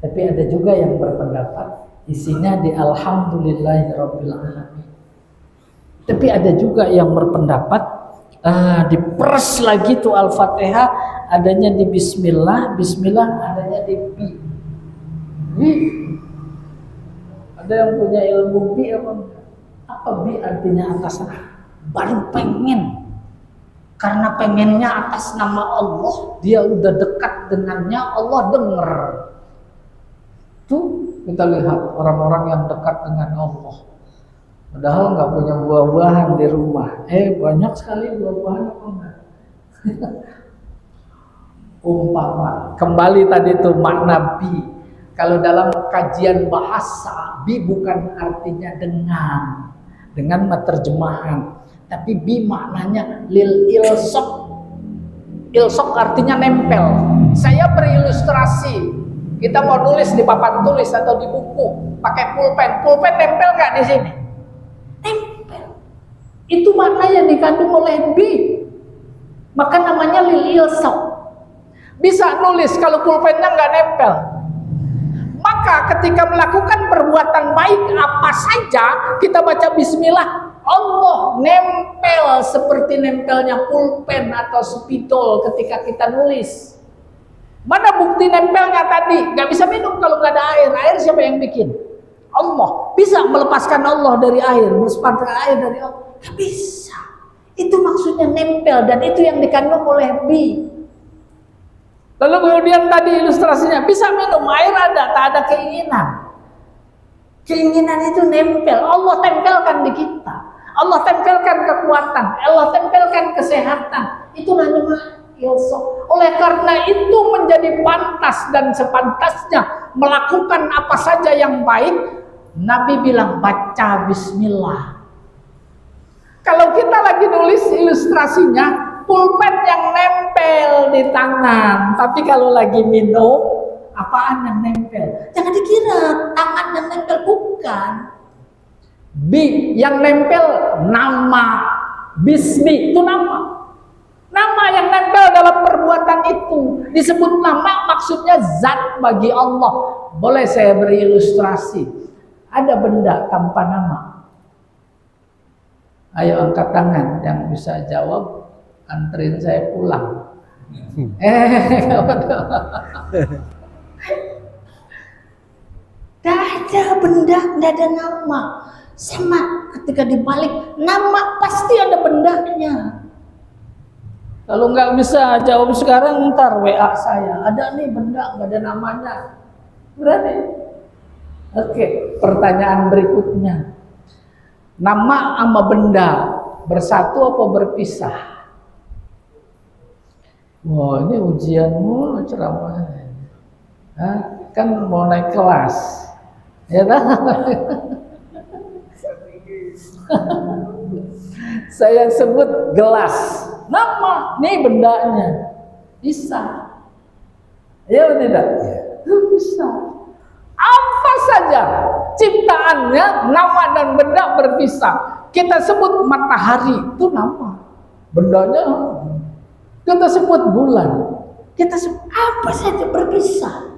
Tapi ada juga yang berpendapat isinya di Alhamdulillahirabbil alamin. Tapi ada juga yang berpendapat diperas lagi tuh Al-Fatihah, adanya di Bismillah, Bismillah adanya di Bi. Bi. Ada yang punya ilmu Bi apa? Apa Bi artinya atas? Baru pengen. Karena pengennya atas nama Allah, dia udah dekat dengannya, Allah denger. Tuh kita lihat orang-orang yang dekat dengan Allah. Padahal nggak punya buah-buahan di rumah. Banyak sekali buah-buahan apa enggak? Umpama. Kembali tadi tuh makna bi. Kalau dalam kajian bahasa, bi bukan artinya dengan terjemahan. Tapi bi maknanya lil ilsok. Ilsok artinya nempel. Saya berilustrasi. Kita mau nulis di papan tulis atau di buku, pakai pulpen. Pulpen nempel nggak di sini? Nempel. Itu makna yang dikandung oleh bi. Maka namanya lil ilsok. Bisa nulis kalau pulpennya nggak nempel. Maka ketika melakukan perbuatan baik apa saja, kita baca bismillah, Allah nempel seperti nempelnya pulpen atau spidol ketika kita nulis. Mana bukti nempelnya tadi? Gak bisa minum kalau gak ada air. Air siapa yang bikin? Allah. Bisa melepaskan Allah dari air, melepaskan air dari Allah? Gak bisa. Itu maksudnya nempel, dan itu yang dikandung oleh bi. Lalu kemudian tadi ilustrasinya, bisa minum air ada, tak ada keinginan. Keinginan itu nempel. Allah tempelkan di kita. Allah tempelkan kekuatan. Allah tempelkan kesehatan. Itu namanya ilsok. Oleh karena itu menjadi pantas dan sepantasnya melakukan apa saja yang baik. Nabi bilang baca bismillah. Kalau kita lagi nulis ilustrasinya, pulpen yang nempel di tangan. Tapi kalau lagi minum, apaan yang nempel? Jangan dikira tangan yang nempel, bukan. Bi yang nempel nama. Bismi itu nama. Nama yang nempel dalam perbuatan itu disebut nama, maksudnya zat bagi Allah. Boleh saya beri ilustrasi? Ada benda tanpa nama. Ayo angkat tangan yang bisa jawab, anterin saya pulang. Tidak ada benda, tidak ada nama. Sama ketika dibalik nama pasti ada bendanya. Kalau nggak bisa jawab sekarang, ntar WA saya. Ada nih benda, nggak ada namanya. Berani? Oke, pertanyaan berikutnya. Nama sama benda bersatu apa berpisah? Wah, ini ujianmu ceramahnya. Kan mau naik kelas. Ya kan? Saya sebut gelas. Nama, nih bendanya. Bisa. Ya atau tidak? Bisa. Apa saja ciptaannya, nama dan benda berpisah. Kita sebut matahari, itu nama. Bendanya, kita sebut bulan. Kita sebut apa saja berpisah.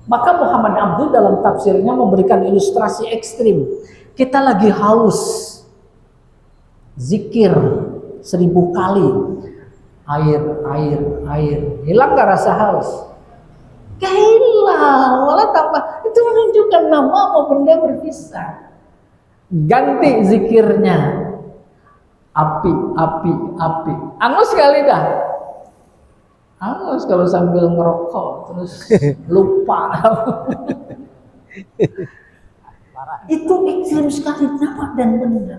Maka Muhammad Abdul dalam tafsirnya memberikan ilustrasi ekstrim. Kita lagi haus, zikir 1000 kali, air, hilang gak rasa haus? Gak hilang, malah tambah. Itu menunjukkan nama sama benda berpisah. Ganti zikirnya, api. Angus sekali dah. Angus kalau sambil ngerokok terus lupa. Itu ekstrim sekali, nama dan benda.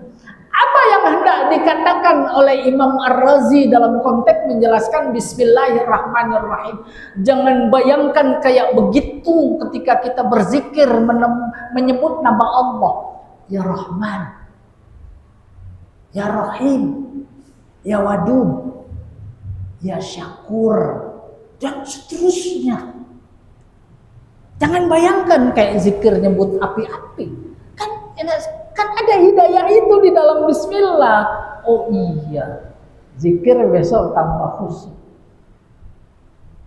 Apa yang hendak dikatakan oleh Imam Ar-Razi dalam konteks menjelaskan Bismillahirrahmanirrahim? Jangan bayangkan kayak begitu ketika kita berzikir menyebut nama Allah. Ya Rahman, Ya Rahim, Ya Wadud, Ya Syakur, dan seterusnya. Jangan bayangkan kayak zikir nyebut api-api. Kan Kan ada hidayah itu di dalam bismillah. Oh iya, zikir besok tambah khusyuk.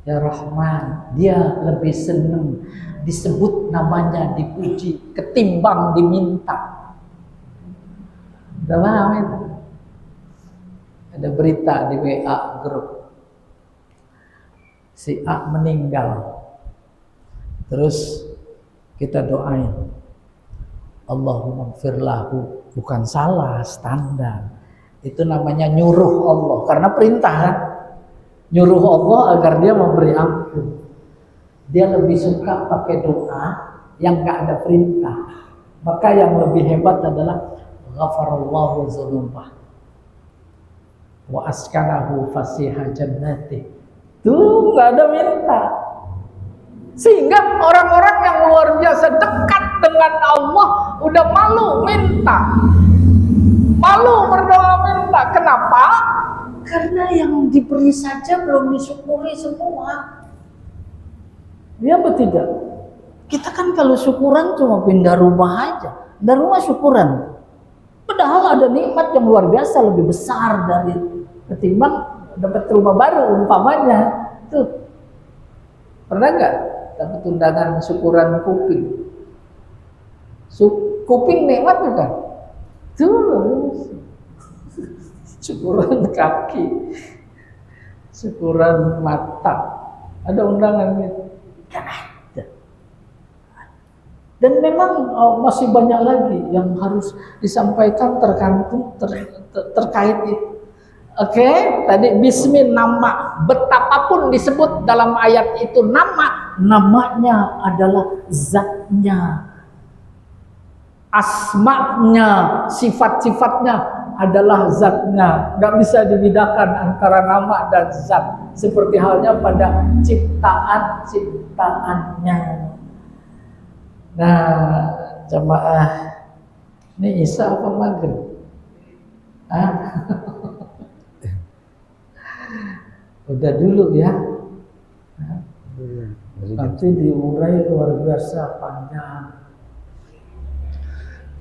Ya Rahman, dia lebih senang disebut namanya, dipuji ketimbang diminta. Udah paham itu? Ada berita di WA grup, si A meninggal, terus kita doain, Allahumma gfirlahu. Bukan salah, standar. Itu namanya nyuruh Allah, karena perintah kan? Nyuruh Allah agar dia memberi ampun. Dia lebih suka pakai doa yang gak ada perintah. Maka yang lebih hebat adalah ghafarallahu dzunubah wa askanahu fasiha jannati. Tuh gak ada minta. Sehingga orang-orang yang luar biasa dekat dengan Allah udah malu minta, malu berdoa minta. Kenapa? Karena yang diberi saja belum disyukuri semua. Iya apa tidak? Kita kan kalau syukuran cuma pindah rumah aja, pindah rumah syukuran. Padahal ada nikmat yang luar biasa lebih besar dari ketimbang dapat rumah baru umpamanya. Tuh, pernah nggak dapat undangan syukuran kuping? Kuping nikmat bukan? Tuh, syukuran kaki, syukuran mata, ada undangan gitu. Kan ada. Dan memang masih banyak lagi yang harus disampaikan terkait itu. Oke, tadi bismillah, nama betapapun disebut dalam ayat itu namanya adalah zatnya, asma'nya, sifat-sifatnya adalah zatnya. Gak bisa dibedakan antara nama dan zat, seperti halnya pada ciptaannya. Nah, jamaah, ini Isya apa Maghrib? Udah dulu ya. Nanti diurai luar biasa panjang.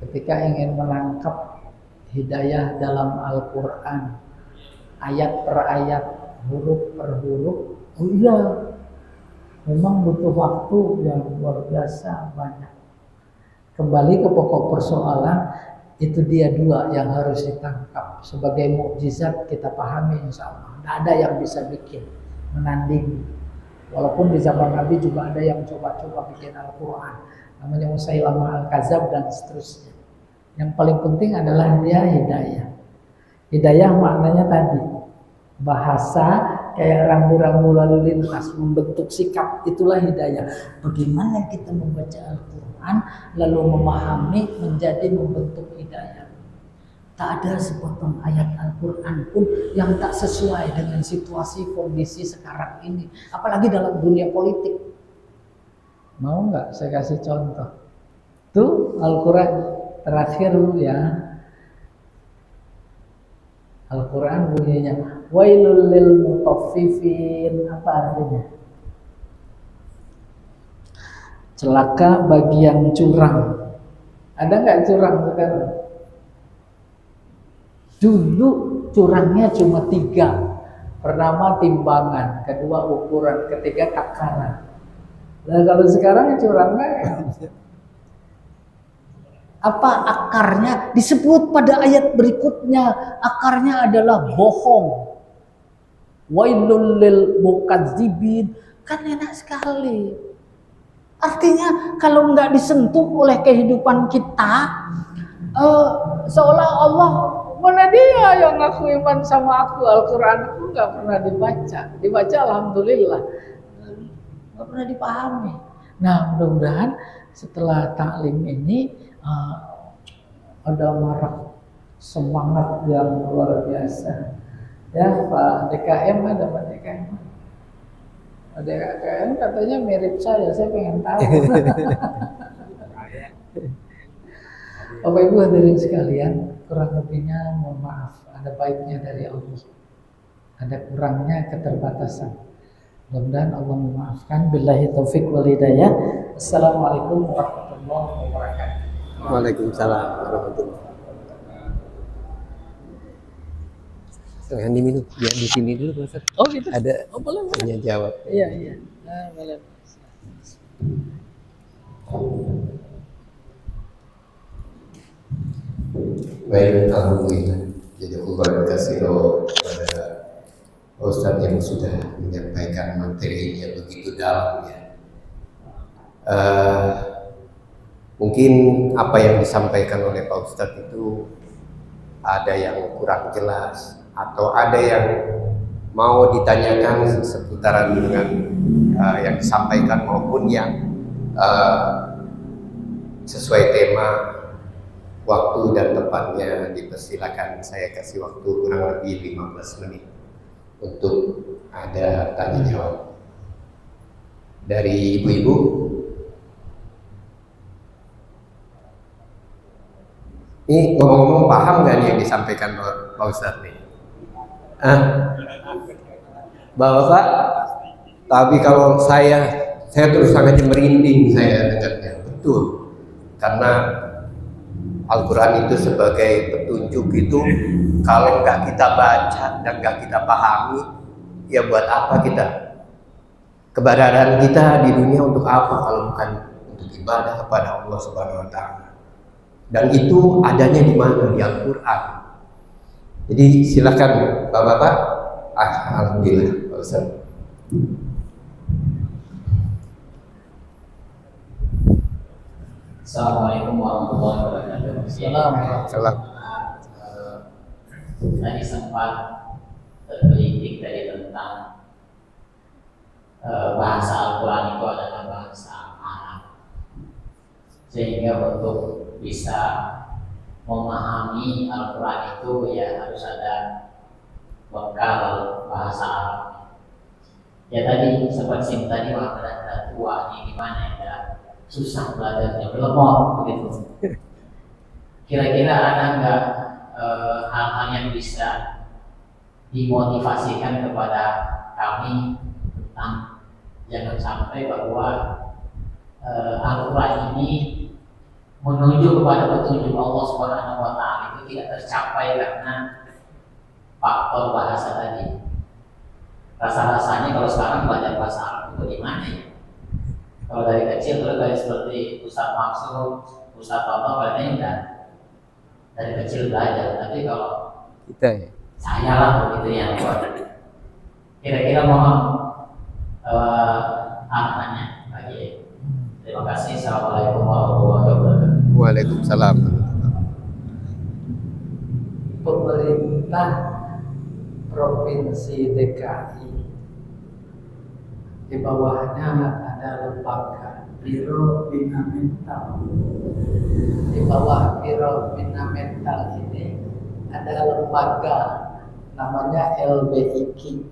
Ketika ingin menangkap hidayah dalam Al-Quran, ayat per ayat, huruf per huruf, oh iya, memang butuh waktu yang luar biasa banyak. Kembali ke pokok persoalan, itu dia dua yang harus ditangkap. Sebagai mukjizat kita pahami insya Allah. Tidak ada yang bisa bikin, menandingi. Walaupun di zaman Nabi juga ada yang coba-coba bikin Al-Quran, namanya Musailamah Al-Kadzab dan seterusnya. Yang paling penting adalah dia hidayah. Hidayah maknanya tadi, bahasa kayak rambu-rambu lalu lintas, membentuk sikap, itulah hidayah. Bagaimana kita membaca Al-Quran lalu memahami menjadi membentuk hidayah. Tak ada sepotong ayat Al-Quran pun yang tak sesuai dengan situasi kondisi sekarang ini, apalagi dalam dunia politik. Mau nggak saya kasih contoh? Tuh Al-Quran terakhir ya, Al-Quran bunyinya wailul lil mutaffifin. Apa artinya? Celaka bagi yang curang. Ada nggak curang sekarang? Dulu curangnya cuma 3. Pertama timbangan, kedua ukuran, ketiga takaran. Nah kalau sekarang curangnya apa akarnya? Disebut pada ayat berikutnya, akarnya adalah bohong. Wailul lil mukazzibin. Kan enak sekali. Artinya kalau nggak disentuh oleh kehidupan kita, seolah Allah, mana dia yang ngaku iman sama aku, Al-Quran aku nggak pernah dibaca alhamdulillah, nggak pernah dipahami. Nah mudah-mudahan setelah taklim ini ada marak semangat yang luar biasa. Ya Pak DKM, ada Pak DKM. Pak DKM katanya mirip saya pengen tahu. Bapak Ibu hadirin sekalian, kurang lebihnya mohon maaf, ada baiknya dari Allah, ada kurangnya keterbatasan. Mudah-mudahan Allah memaafkan. Billahi taufik wal hidayah. Assalamualaikum warahmatullahi wabarakatuh. Waalaikumsalam warahmatullahi. Silahkan diminum. Biar di sini dulu, Pak Ustaz. Oh gitu. Ada Oh boleh. tanya jawab. Iya iya. Boleh. Baik, alhamdulillah. Jadi aku kasih kepada Ustadz yang sudah menyampaikan materinya begitu dalam ya. Mungkin apa yang disampaikan oleh Pak Ustadz itu ada yang kurang jelas atau ada yang mau ditanyakan seputaran dengan yang disampaikan maupun yang sesuai tema, waktu dan tempatnya. Dipersilakan, saya kasih waktu kurang lebih 15 menit untuk ada tanya jawab dari ibu-ibu. Ini ngomong-ngomong, paham nggak nih yang disampaikan Pak Ustadz nih? Bapak, tapi kalau saya terus sangat merinding saya dengarnya, betul. Karena Al-Quran itu sebagai petunjuk itu, kalau nggak kita baca dan nggak kita pahami, ya buat apa kita? Keberadaan kita di dunia untuk apa kalau bukan untuk ibadah kepada Allah Subhanahu Wa Taala? Dan itu adanya di mana? Di Al-Quran. Jadi silakan Bapak-bapak. Alhamdulillah, Pak Ustaz. Assalamualaikum warahmatullahi wabarakatuh. Salam. Tadi sempat tergelitik tadi tentang bahasa Al-Quran itu adalah bahasa Arab, sehingga untuk bisa memahami Al-Quran itu ya harus ada bekal bahasa Arab. Ya tadi sempat tadi ada tua ini gimana ya, susah belajarnya, lemot begitu. Kira-kira ada nggak hal-hal yang bisa dimotivasikan kepada kami tentang jangan sampai bahwa Al-Quran ini menuju kepada petunjuk Allah Subhanahu Wa Taala itu tidak tercapai karena faktor bahasa tadi. Rasa-rasanya kalau sekarang belajar bahasa Arab itu bagaimana ya? Kalau dari kecil terus dari seperti Ustaz Maksud, Ustaz Toto, kayaknya udah dari kecil belajar. Tapi kalau Kita ya. saya lah begitu yang kira-kira mohon arahannya bagi. Terima kasih. Assalamualaikum warahmatullahi wabarakatuh. Waalaikumsalam. Pemerintah Provinsi DKI, di bawahnya ada lembaga Biro Bina Mental. Di bawah Biro Bina Mental ini ada lembaga namanya LBIQ,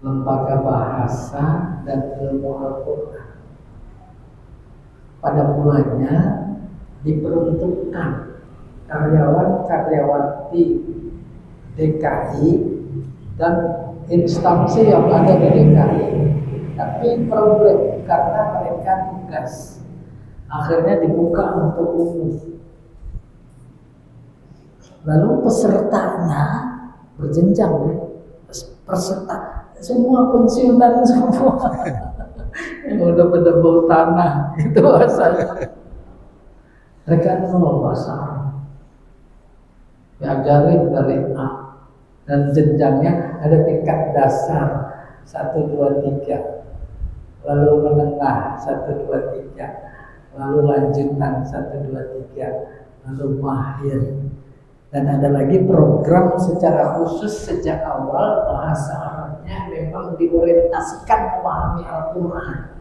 Lembaga Bahasa dan Ilmu Al-Quran. Pada mulanya diperuntukkan karyawan-karyawati DKI dan instansi yang ada di DKI. Tapi problem karena mereka tugas, akhirnya dibuka untuk umum. Lalu pesertanya berjenjang, peserta semua pensiunan semua. Yang udah pada bau tanah itu bahasanya. Mereka nol bahasa Arab, diajarin dari A dan jenjangnya ada tingkat dasar 1, 2, 3, lalu menengah 1, 2, 3, lalu lanjutan 1, 2, 3, lalu mahir. Dan ada lagi program secara khusus sejak awal bahasa Arabnya memang diorientasikan memahami Al-Quran.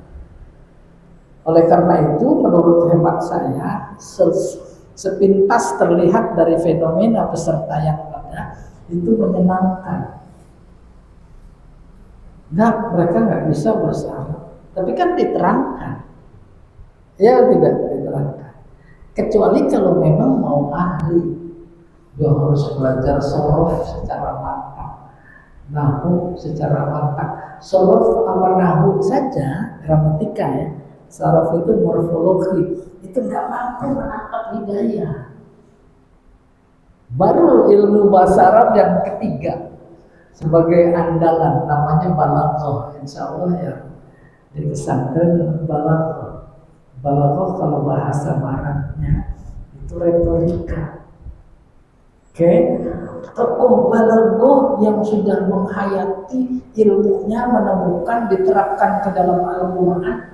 Oleh karena itu, menurut hemat saya, sepintas terlihat dari fenomena peserta yang ada, itu menyenangkan. Nah, mereka nggak bisa bahasa Arab, tapi kan diterangkan. Ya tidak diterangkan. Kecuali kalau memang mau ahli. Dia harus belajar sorof secara matang, nahu secara matang. Sorof apa nahu saja, gramatika ya. Sorof itu morfologi, itu nggak mengatur akad hidayah. Baru ilmu bahasa Arab yang ketiga sebagai andalan namanya balaghah. Insya Allah ya di pesantren balaghah. Balaghah kalau bahasa baratnya itu retorika. Oke, tokoh balaghah yang sudah menghayati ilmunya, menemukan, diterapkan ke dalam Al-Quran,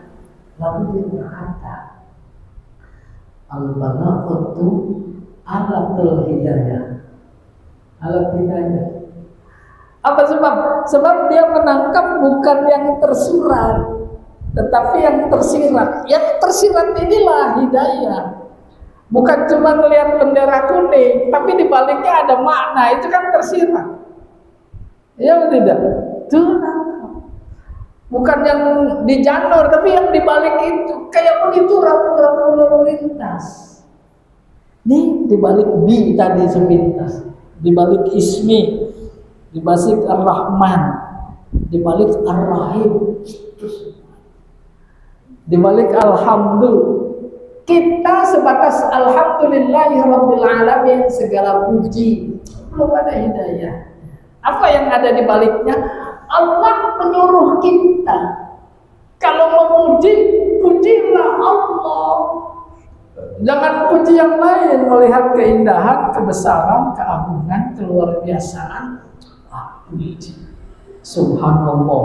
lalu dia berkata, al-balaghatu alatul hidayah. Alat hidayah. Apa sebab? Sebab dia menangkap bukan yang tersurat, tetapi yang tersirat. Yang tersirat inilah hidayah. Bukan cuma melihat bendera kuning, tapi di baliknya ada makna, itu kan tersirat. Ya tidak? Itu bukan yang di janur, tapi yang di balik itu. Kayak begitu rambu-rambu lalu lintas. Nih di balik bi tadi sepintas, di balik ismi, di balik ar-Rahman, di balik ar-Rahim, di balik alhamdulillah. Kita sebatas alhamdulillahirabbil alamin, segala puji, belum ada hidayah. Apa yang ada di baliknya? Allah menyuruh kita kalau memuji, pujilah Allah. Jangan puji yang lain, melihat keindahan, kebesaran, keagungan, keluar biasaan. Puji. Subhanallah.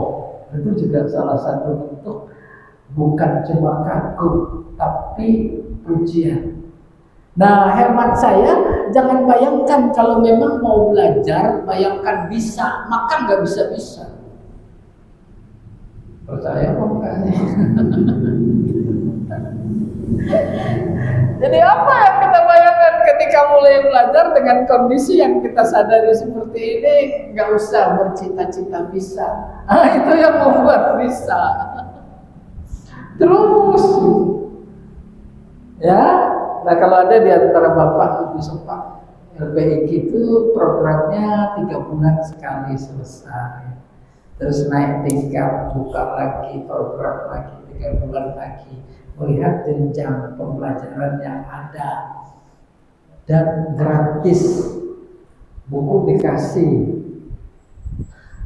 Itu juga salah satu bentuk bukan cuma kagum, tapi pujian. Nah, hemat saya, jangan bayangkan kalau memang mau belajar, bayangkan bisa, maka nggak bisa-bisa. Percaya apa enggak? Jadi apa yang kita bayangkan ketika mulai belajar dengan kondisi yang kita sadari seperti ini, nggak usah bercita-cita bisa. Itu yang membuat bisa. Terus, ya. Nah kalau ada di antara bapak ibu sepak LBIQ itu programnya 3 bulan sekali selesai. Terus naik tingkat, buka lagi program lagi 3 bulan lagi. Melihat jenjang pembelajaran yang ada dan gratis, buku dikasih.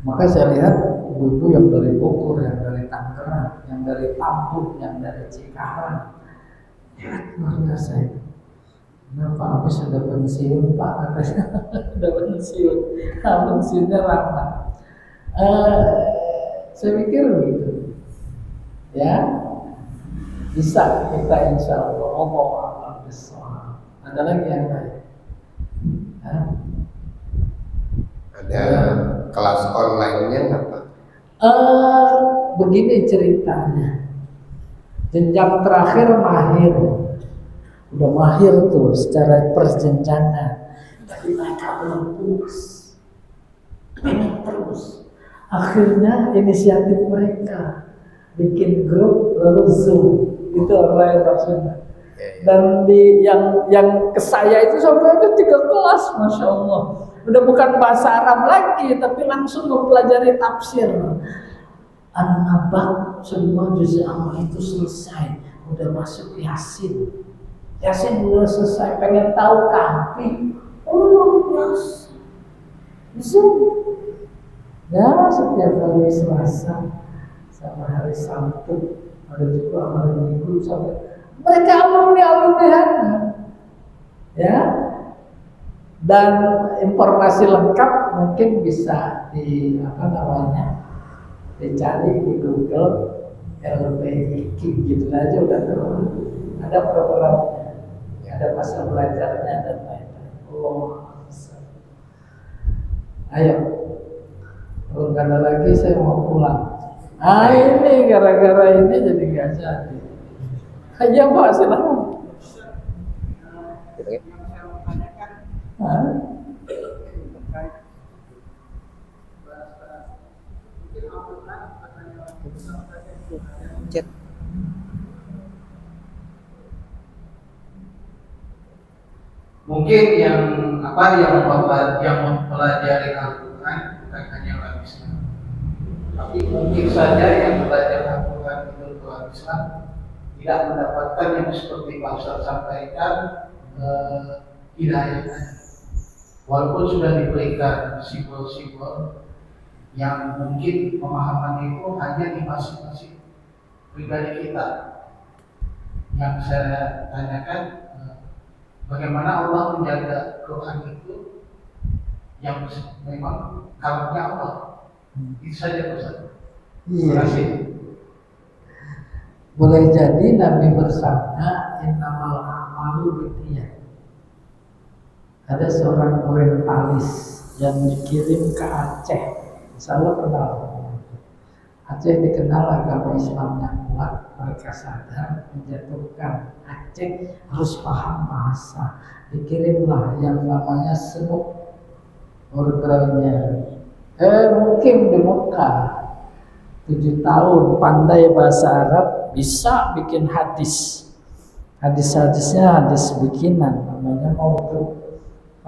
Maka saya lihat ibu-ibu yang dari Bogor, yang dari Tangerang, yang dari Lampung, yang dari Cikarang, ya luar biasa itu. Kenapa habis sudah pensiun Pak? Sudah pensiun, pensiunnya lama. Saya pikir begitu, ya bisa kita insya Allah. Allah besar. Ada lagi yang lain? Ada kelas online-nya nggak Pak? Begini ceritanya. Jenjang terakhir mahir, udah mahir tuh secara perjenjangan, tapi mereka belum puas, pengen terus. Akhirnya inisiatif mereka bikin grup lalu Zoom, itu online maksudnya. Dan di yang ke saya itu sampai ada 3 kelas, masya Allah. Udah bukan bahasa Arab lagi, tapi langsung mempelajari tafsir. An-Naba semua juz amma itu selesai, udah masuk Yasin. Yasin udah selesai, pengen tahu Kahfi. Oh biasa. Zoom. Ya setiap hari Selasa sama hari Sabtu, ada juga hari Minggu sampai mereka alumni ya. Dan informasi lengkap mungkin bisa di dicari di Google LBIQ gitu aja udah terus. Ada programnya, ada masa belajarnya dan lain-lain. Ayo, kalau nggak ada lagi saya mau pulang. Ini gara-gara ini jadi nggak jadi. Aja Pak, silakan. Chat. Mungkin yang mempelajari Al-Quran bukan hanya umat Islam, tapi mungkin saja yang belajar Al-Quran itu umat Islam tidak mendapatkan yang seperti Pak Ustaz sampaikan hidayahnya. Walaupun sudah diberikan simbol-simbol yang mungkin pemahaman itu hanya di masing-masing pribadi kita. Yang saya tanyakan, bagaimana Allah menjaga Quran itu yang memang kalamnya Allah. Itu saja Ustaz. Terima kasih. Boleh jadi Nabi bersabda innamal a'malu binniyat. Ada seorang orientalis yang dikirim ke Aceh. Saya kenal. Aceh dikenal agama Islamnya kuat. Mereka sadar menjatuhkan Aceh harus paham bahasa. Dikirimlah yang namanya Senuk ordernya. Mungkin di Mekah 7 tahun pandai bahasa Arab, bisa bikin hadis. Hadis-hadisnya hadis bikinan, namanya maudhu.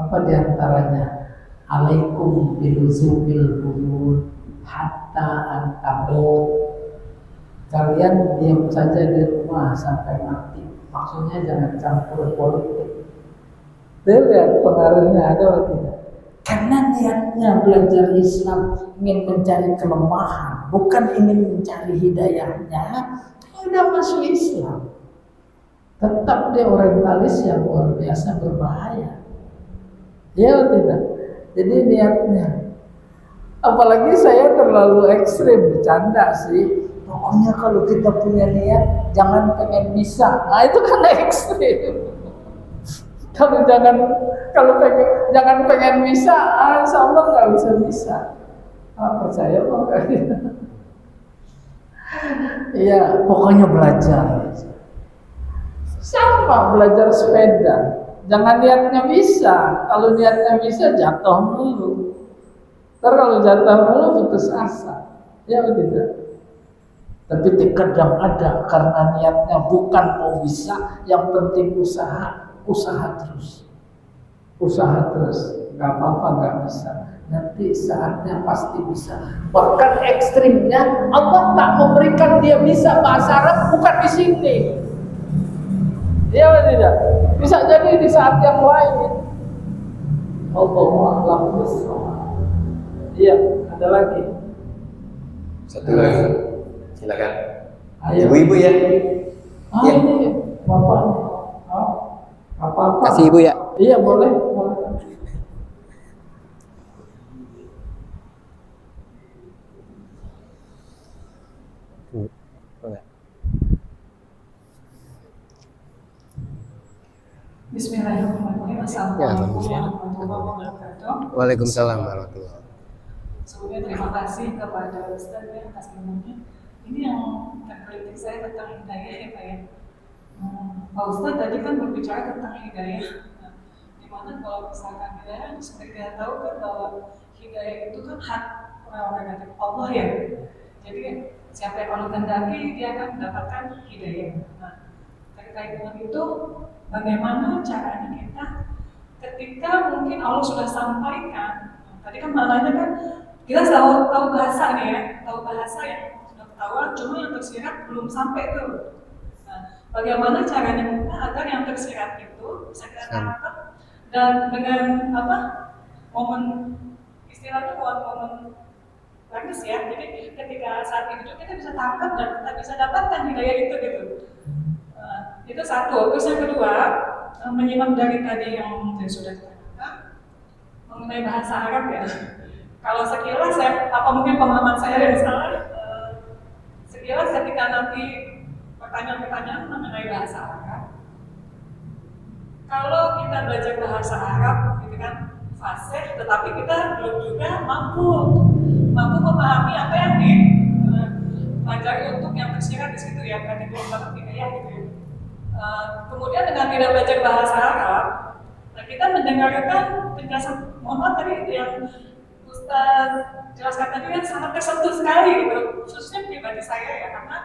Apa diantaranya? Alaikum biluzumil bulud hatta antabut. Kalian diam saja di rumah sampai mati. Maksudnya jangan campur politik. Lihat pengaruhnya ada atau tidak? Karena niatnya belajar Islam ingin mencari kelemahan, bukan ingin mencari hidayahnya. Udah masuk Islam, tetap dia orientalis yang luar biasa berbahaya. Ya atau tidak? Jadi niatnya. Apalagi saya terlalu ekstrim, bercanda sih. Pokoknya kalau kita punya niat, jangan pengen bisa. Nah itu kan ekstrim. Jangan pengen bisa, insya Allah nggak bisa. Percaya kok. Iya, pokoknya belajar. Sama belajar sepeda. Jangan niatnya bisa. Kalau niatnya bisa, jatuh dulu. Ntar kalau jatuh dulu putus asa. Ya tidak. Tapi terkadang ada karena niatnya bukan mau bisa, yang penting usaha terus. Nggak apa-apa nggak bisa. Nanti saatnya pasti bisa. Bahkan ekstrimnya Allah tak memberikan dia bisa bahasa Arab bukan di sini. Iya atau tidak? Bisa jadi di saat yang lain. Allahu a'lam bishawab. Iya, ada lagi. Satu lagi, silakan. Ayo. Ibu-ibu ya. Ya. Ini bapaknya. Apa-apa. Kasih Ibu ya. Iya boleh. Bismillahirrahmanirrahim. Assalamualaikum warahmatullahi wabarakatuh. Waalaikumsalam warahmatullahi wabarakatuh. Sebelumnya terima kasih kepada Ustaz ya atas ilmunya. Ini yang terkritik saya tentang hidayah ya Pak ya. Pak Ustaz tadi kan berbicara tentang hidayah. Nah, dimana kalau misalkan hidayah seperti kita tahu kan bahwa hidayah itu kan hak prerogatif Allah ya. Jadi siapa yang Allah kehendaki dia akan mendapatkan hidayah. Nah, terkait dengan itu bagaimana caranya kita ketika mungkin Allah sudah sampaikan, tadi kan maknanya kan kita tahu bahasa nih ya, tahu bahasa yang sudah ketahuan, cuma yang tersirat belum sampai tuh. Nah, bagaimana caranya kita agar yang tersirat itu bisa kita tangkap dan dengan momen istilahnya momen bagus ya. Jadi ketika saat itu kita bisa tangkap dan kita bisa dapatkan hidayah itu gitu. Itu satu. Terus yang kedua, menyimak dari tadi yang sudah dikatakan mengenai bahasa Arab ya. Kalau sekilas mungkin pemahaman saya yang salah, sekilas ketika nanti pertanyaan-pertanyaan mengenai bahasa Arab, kalau kita belajar bahasa Arab, gitu kan fasih, tetapi kita belum juga mampu memahami apa yang dipelajari untuk yang tersirat di situ ya, kan itu banget hidayah gitu ya. Kemudian dengan tidak belajar bahasa Arab, nah kita mendengarkan penjelasan Muhammad tadi yang Ustaz jelaskan tadi kan sangat tersentuh sekali gitu, khususnya pribadi saya ya, karena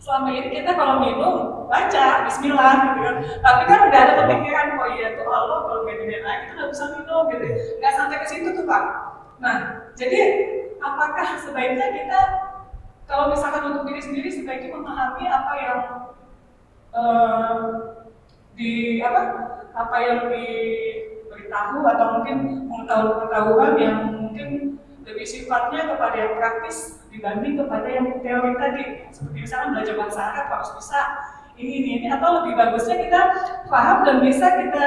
selama ini kita kalau minum baca Bismillah gitu kan, tapi kan nggak ada kepikiran iya tuh Allah kalau nggak diminum kita nggak bisa minum gitu, nggak sampai ke situ tuh Pak. Nah jadi apakah sebaiknya kita kalau misalkan untuk diri sendiri sebaiknya memahami apa yang di apa yang diberitahu atau mungkin pengetahuan yang mungkin lebih sifatnya kepada yang praktis dibanding kepada yang teori tadi. Seperti misalnya belajar bahasa Arab harus bisa ini atau lebih bagusnya kita paham dan bisa kita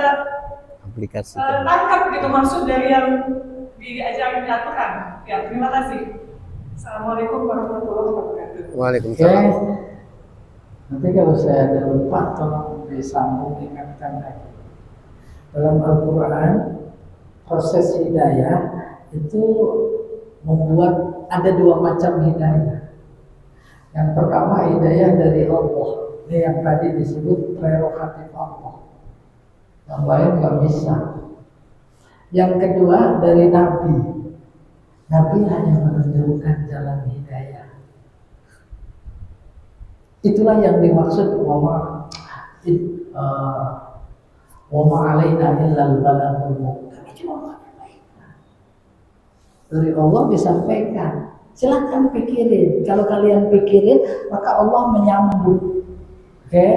Aplikasi. tangkap gitu maksud dari yang diajarkan di Al-Quran. Ya, terima kasih. Assalamualaikum warahmatullahi wabarakatuh. Waalaikumsalam. Nanti kalau saya ada lupa, tolong disambung ingatkan lagi. Dalam Al-Quran, proses hidayah itu membuat ada dua macam hidayah. Yang pertama hidayah dari Allah, ini yang tadi disebut prerogatif Allah. Yang lain nggak bisa. Yang kedua dari Nabi. Nabi hanya menunjukkan jalan hidayah. Itulah yang dimaksud wama alaina illal balagul mubin. Kami cuma menyampaikan. Dari Allah disampaikan. Silahkan pikirin. Kalau kalian pikirin, maka Allah menyambut. Oke?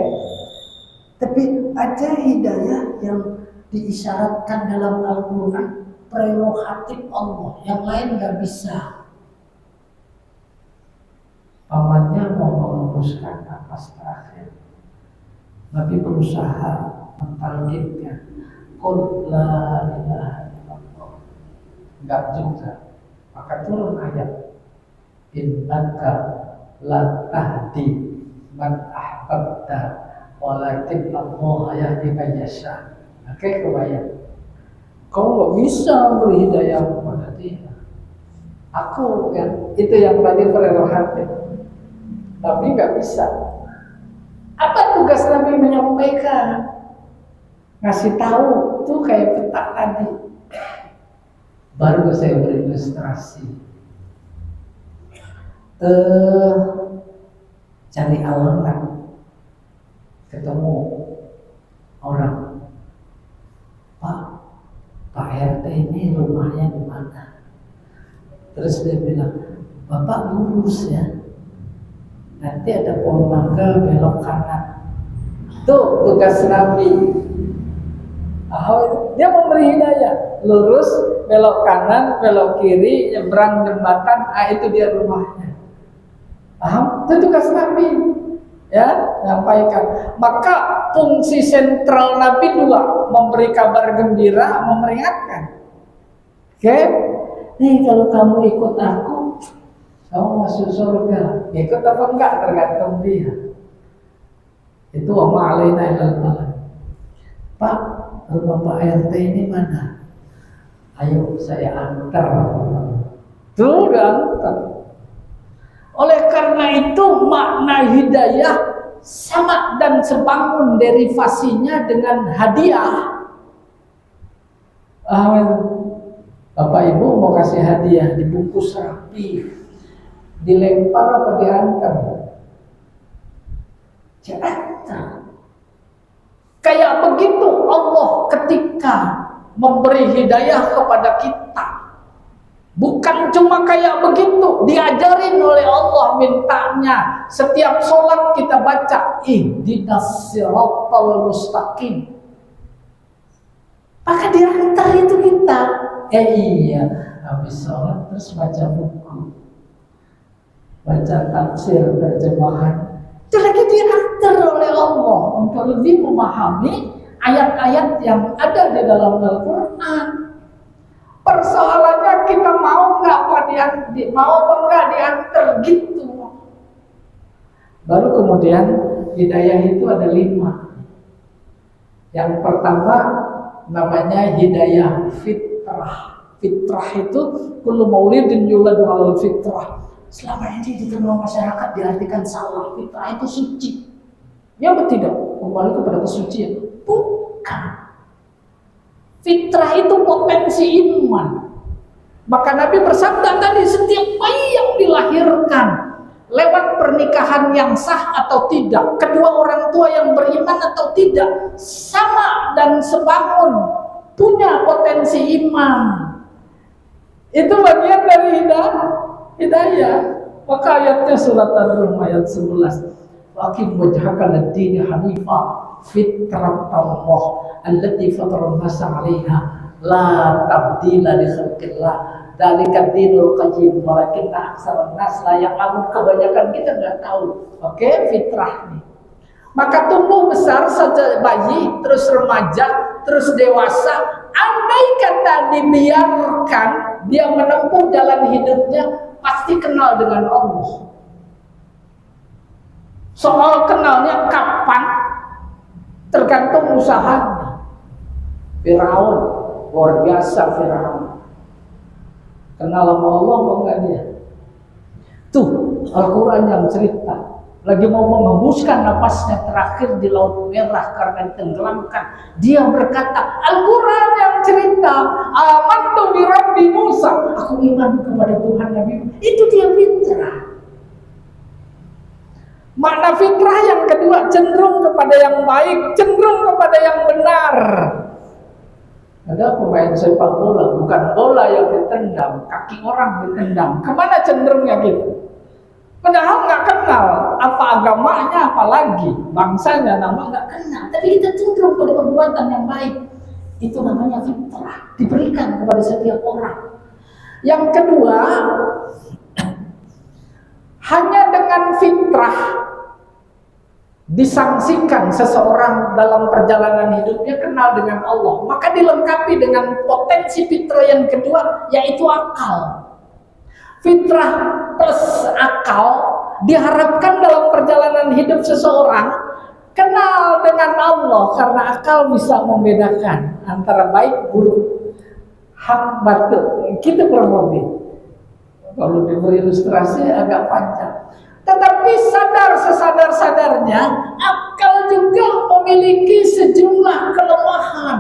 Tapi ada hidayah yang diisyaratkan dalam Al-Quran, prerogatif Allah, yang lain nggak bisa. Pamannya mau meluruskan nafas terakhir, Nabi berusaha mentargetkan qul la ilaha illallah, nggak juga. Maka turun ayat innaka la tahdi man ahbabta walakin Allah yahdi man yasha. Oke, kebayang. Kau nggak bisa beri hidayah kepada dia. Aku yang itu yang tadi prerogatif. Tapi nggak bisa. Apa tugas Nabi menyampaikan? Ngasih tahu tuh kayak peta tadi. Baru saya berilustrasi. Cari alamat, ketemu orang. Pak RT ini rumahnya di mana? Terus dia bilang, Bapak lurus ya. Nanti ada pohon mangga belok kanan. Tuh tugas Nabi. Dia memberi hidayah. Lurus, belok kanan, belok kiri, nyebrang jembatan. Itu dia rumahnya. Paham? Itu tugas Nabi. Ya, sampaikan. Maka fungsi sentral Nabi dua, memberi kabar gembira, memperingatkan. Oke? Nih kalau kamu ikut aku, kamu masuk surga. Ikut apa enggak tergantung dia. Itu wama alaina illal balagh. Pak, rumah Pak RT ini mana? Ayo saya antar. Tuh antar. Oleh karena itu makna hidayah sama dan sebangun derivasinya dengan hadiah. Bapak Ibu mau kasih hadiah dibungkus rapi, dilempar apa diantar? Diantar. Kayak begitu Allah ketika memberi hidayah kepada kita. Bukan cuma kayak begitu, diajarin oleh Allah mintanya. Setiap sholat kita baca ihdinas siratal mustaqim. Maka diantar itu kita. Iya, habis sholat terus baca buku, baca tafsir terjemahan. Itu lagi diantar oleh Allah untuk lebih memahami ayat-ayat yang ada di dalam Al-Quran. Persoalannya kita mau nggak diantar gitu. Baru kemudian hidayah itu ada 5. Yang pertama namanya hidayah fitrah. Fitrah itu kullu maulidin yuladu 'alal fitrah. Selama ini di tengah masyarakat diartikan salah. Fitrah itu suci. Ya betul tidak? Kembali kepada kesucian. Bukan. Fitrah itu potensi iman. Maka Nabi bersabda tadi, setiap bayi yang dilahirkan lewat pernikahan yang sah atau tidak, kedua orang tua yang beriman atau tidak, sama dan sebangun, punya potensi iman. Itu bagian dari hidayah. Maka ayatnya surat Ar-Rum ayat 11. Aqim wajhaka lid-dini hanifa fitratallah allati fatara an-nasa 'alaiha la tabdila li khalqillah dzalika dinul qayyim walakinna aktsaran nas la ya'lamun. Kebanyakan kita nggak tahu. Oke, fitrah nih. Maka tumbuh besar saja bayi, terus remaja, terus dewasa. Andai kata dibiarkan dia menempuh jalan hidupnya, pasti kenal dengan Allah. Soal kenalnya kapan tergantung usahanya. Firaun, luar biasa Firaun. Kenal sama Allah apa enggak dia? Tuh Al-Quran yang cerita. Lagi mau mengembuskan napasnya terakhir di Laut Merah karena ditenggelamkan. Dia berkata, Al-Quran yang cerita, amantu bi Rabbi Musa. Aku iman kepada Tuhan Nabi Musa. Itu dia fitrah. Makna fitrah yang kedua, cenderung kepada yang baik, cenderung kepada yang benar. Ada pemain sepak bola, bukan bola yang ditendang, kaki orang ditendang. Kemana cenderungnya gitu? Padahal nggak kenal apa agamanya, apalagi bangsanya, nama nggak kenal. Tapi kita cenderung pada perbuatan yang baik. Itu namanya fitrah, diberikan kepada setiap orang. Yang kedua, hanya dengan fitrah disangsikan seseorang dalam perjalanan hidupnya kenal dengan Allah, maka dilengkapi dengan potensi fitrah yang kedua, yaitu akal. Fitrah plus akal diharapkan dalam perjalanan hidup seseorang kenal dengan Allah, karena akal bisa membedakan antara baik buruk, hak batil. Kita kurang lebih. Kalau diberi ilustrasi agak panjang. Tetapi sadar sesadar-sadarnya, akal juga memiliki sejumlah kelemahan.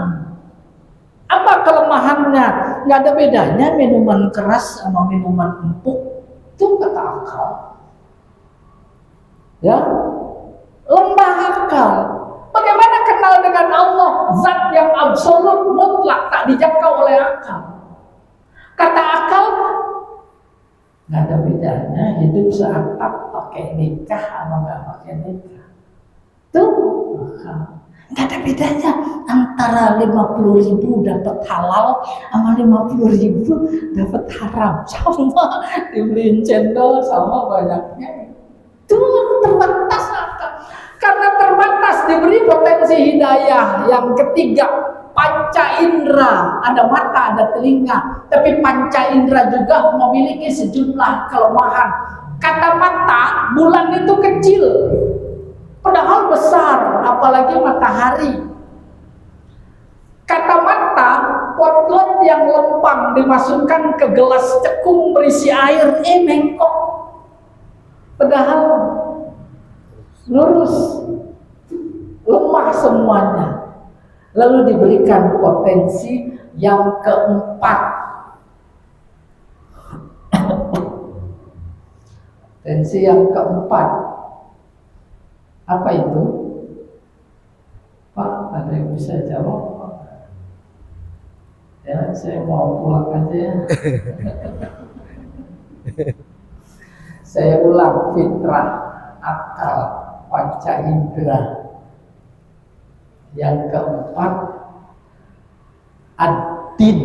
Apa kelemahannya? Nggak ada bedanya minuman keras sama minuman empuk. Itu kata akal. Ya, lemah akal. Bagaimana kenal dengan Allah? Zat yang absolut, mutlak, tak dijangkau oleh akal. Kata akal, nggak ada bedanya hidup seatap pakai nikah sama nggak pakai nikah. Tuh akal. Nggak ada bedanya antara 50.000 dapat halal sama 50.000 dapat haram. Sama dibeliin cendol sama banyaknya. Itu terbatas akal. Karena terbatas diberi potensi hidayah. Yang ketiga, panca indera, ada mata, ada telinga, tapi panca indera juga memiliki sejumlah kelemahan. Kata mata, bulan itu kecil, padahal besar, apalagi matahari. Kata mata, potlot yang lempang dimasukkan ke gelas cekung berisi air, mengkok, padahal lurus, lemah semuanya. Lalu diberikan potensi yang keempat. Potensi yang keempat. Apa itu? Pak, ada yang bisa jawab? Ya, saya mau pulang aja ya. Saya ulang, fitrah, akal, panca indera. Yang keempat, ad-din.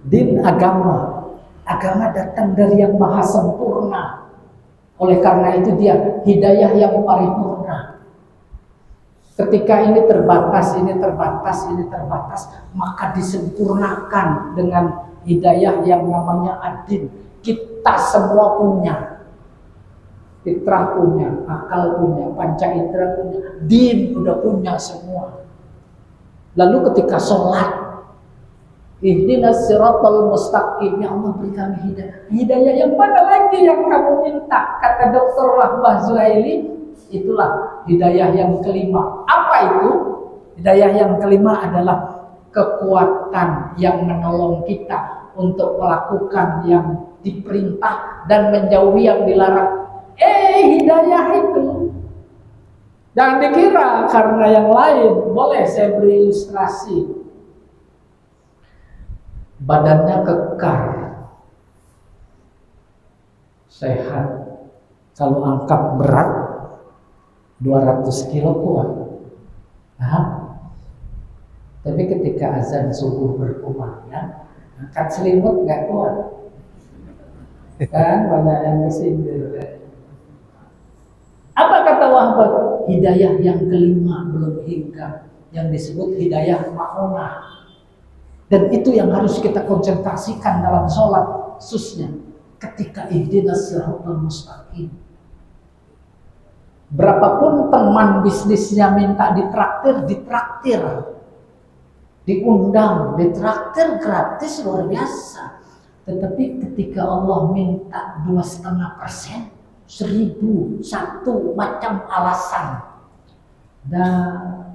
Din agama. Agama datang dari yang maha sempurna. Oleh karena itu dia hidayah yang paripurna. Ketika ini terbatas, maka disempurnakan dengan hidayah yang namanya ad-din. Kita semua punya. Fitrah punya, akal punya, panca indera punya, din udah punya semua. Lalu ketika sholat, ihdinas siratal mustaqim, ya Allah beri kami hidayah. Hidayah yang mana lagi yang kamu minta? Kata Dr. Rahmah Zuhaili, itulah hidayah yang kelima. Apa itu? Hidayah yang kelima adalah kekuatan yang menolong kita untuk melakukan yang diperintah dan menjauhi yang dilarang. Hidayah itu jangan dikira karena yang lain. Boleh saya beri ilustrasi. Badannya kekar, sehat, Kalau angkat berat 200 kilo kuat. Nah, tapi ketika azan subuh berkumandang, angkat selimut nggak kuat. Kan banyak yang kesindir. Apa kata Wahbah? Hidayah yang kelima belum hingga, yang disebut hidayah ma'unah. Dan itu yang harus kita konsentrasikan dalam sholat, khususnya ketika ihdinas siratal mustaqim. Berapapun teman bisnisnya minta ditraktir, diundang, ditraktir gratis luar biasa. Tetapi ketika Allah minta 2,5%, 1.000 satu macam alasan. Dan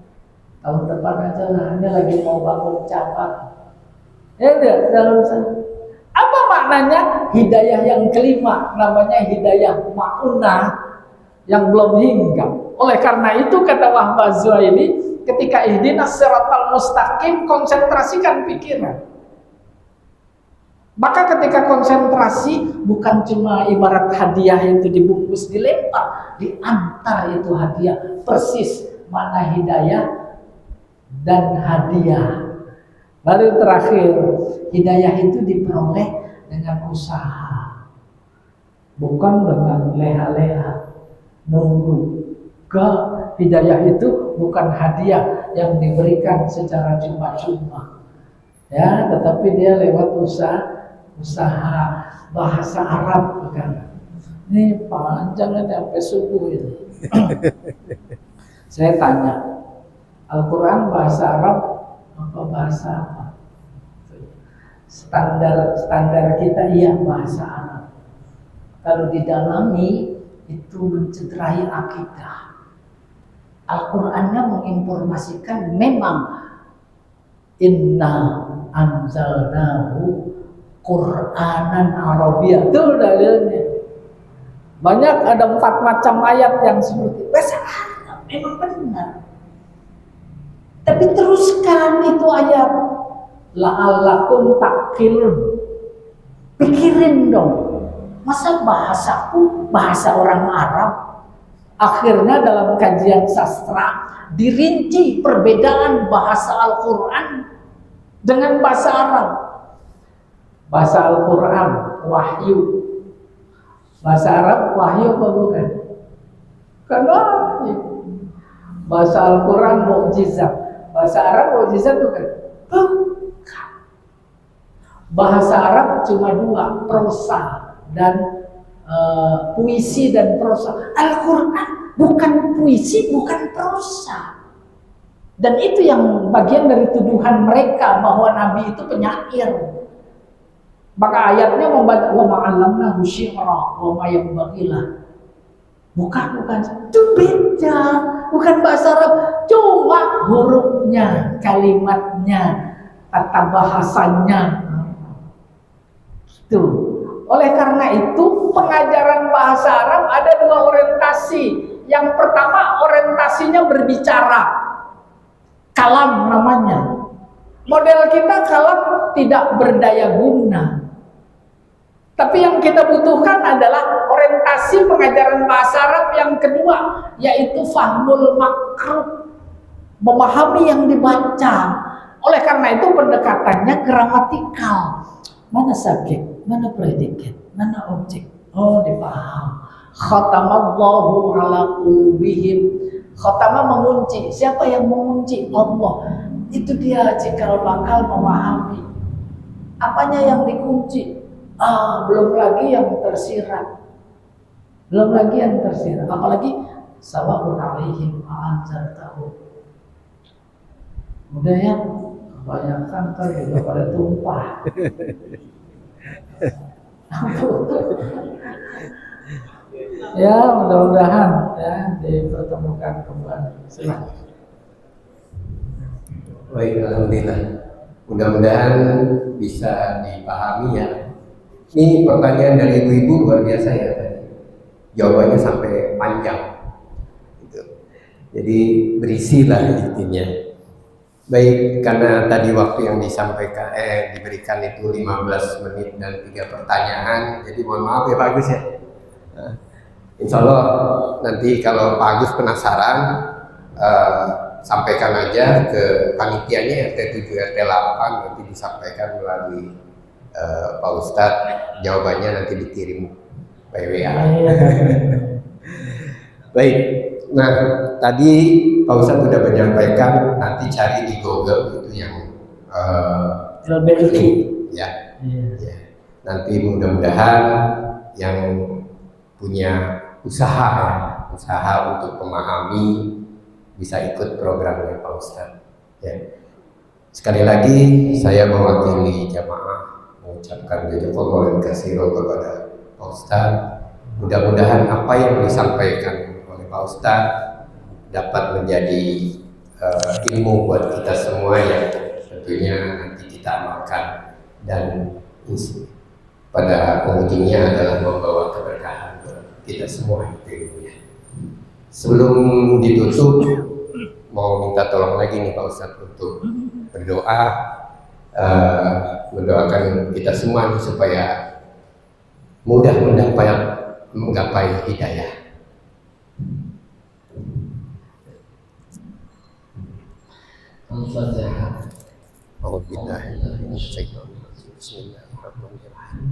tahun depan aja lah, ini lagi mau bangun cabang. Ya udah, dalam sana. Apa maknanya hidayah yang kelima? Namanya hidayah ma'unah, yang belum hingga. Oleh karena itu kata Wahbah Zuhaili, ketika ihdinas siratal mustaqim, konsentrasikan pikiran. Maka ketika konsentrasi, bukan cuma ibarat hadiah itu dibungkus dilempar, diantar itu hadiah persis mana hidayah dan hadiah. Baru terakhir, hidayah itu diperoleh dengan usaha, bukan dengan leha-leha nunggu. Hidayah itu bukan hadiah yang diberikan secara cuma-cuma, ya, tetapi dia lewat usaha bahasa Arab, bukan. Ini panjang ini sampai subuh ini. Saya tanya, Al-Quran bahasa Arab apa bahasa apa? Standar kita iya bahasa Arab. Kalau didalami itu mencederai akidah. Al-Qur'annya menginformasikan memang inna anzalnahu Qur'anan Arabiyya. Itu dalilnya. Banyak ada 4 macam ayat yang seperti bahasa Arab, memang benar. Tapi teruskan itu ayat, la'allakum ta'qilun. Pikirin dong. Masa bahasaku bahasa orang Arab? Akhirnya dalam kajian sastra dirinci perbedaan bahasa Al-Quran dengan bahasa Arab. Bahasa Al-Quran wahyu, bahasa Arab wahyu apa bukan? Kan wahyu. Bahasa Al-Quran mukjizat, bahasa Arab mukjizat bukan? Bukan. Bahasa Arab cuma 2, prosa dan puisi dan prosa. Al-Quran bukan puisi, bukan prosa. Dan itu yang bagian dari tuduhan mereka bahwa Nabi itu penyair. Maka ayatnya membaca wa ma'allamnahu syi'ra wa ma yanbaghilah. Bukan, itu beda, bukan bahasa Arab, cuma hurufnya, kalimatnya, tata bahasanya. Itu. Oleh karena itu pengajaran bahasa Arab ada 2 orientasi. Yang pertama orientasinya berbicara, kalam namanya. Model kita kalam tidak berdaya guna. Tapi yang kita butuhkan adalah orientasi pengajaran bahasa Arab yang kedua, yaitu fahmul makruf, memahami yang dibaca. Oleh karena itu pendekatannya gramatikal. Mana subjek, mana predikat, mana objek. Oh, dipaham. Khatamallahu ala qulubihim. Khatama mengunci. Siapa yang mengunci? Allah. Itu dia jika bakal memahami. Apanya yang dikunci? Belum lagi yang tersirat. Belum lagi yang tersirat. Apalagi sawa'un 'alaihim a'anzartahu. Udah ya, kebanyakan kan juga pada tumpah. Ya, mudah-mudahan ya dipertemukan kembali. Silakan. Baik, alhamdulillah. Mudah-mudahan bisa dipahami ya. Ini pertanyaan dari ibu-ibu luar biasa ya. Jawabannya sampai panjang. Gitu. Jadi berisi lah intinya. Baik, karena tadi waktu yang disampaikan diberikan itu 15 menit dan 3 pertanyaan. Jadi mohon maaf ya Pak Agus ya. Insya Allah nanti kalau Pak Agus penasaran, sampaikan aja ke panitianya RT 7 RT 8, nanti disampaikan melalui Pak Ustadz, jawabannya nanti dikirim by WA. Baik, nah tadi Pak Ustadz sudah menyampaikan nanti cari di Google itu yang ya. Ya. Nanti mudah-mudahan yang punya usaha untuk memahami bisa ikut programnya Pak Ustadz. Ya. Sekali lagi saya mewakili jamaah mengucapkan jazakallahu khairan kepada Pak Ustadz. Mudah-mudahan apa yang disampaikan oleh Pak Ustadz dapat menjadi ilmu buat kita semua yang tentunya nanti kita amalkan, dan pada ujungnya adalah membawa keberkahan buat kita semua ilmunya. Sebelum ditutup, mau minta tolong lagi nih Pak Ustadz untuk berdoa, mendoakan kita semua nih supaya mudah menggapai hidayah. Al-Fatihah. Bismillahirrahmanirrahim.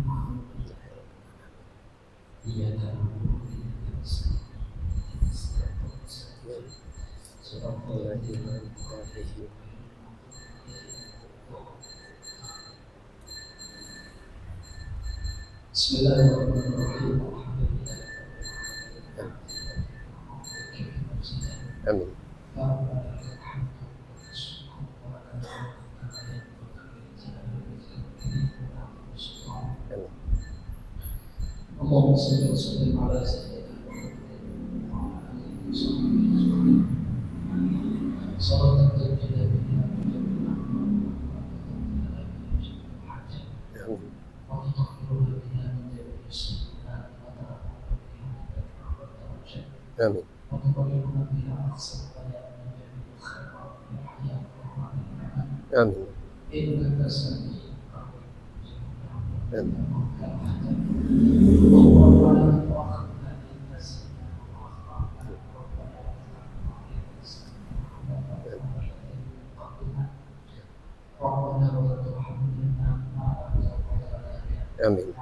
Bismillahirrahmanirrahim. Amin. اللهم صل وسلم على سيدنا محمد صلاة تنجينا بها وتطهرنا بها من جميع السيئات Amin. وتبلغنا بها أقصى البلاء من جميع الخيرات في الحياة والممات Amin. إنك سميع Amin. Amin.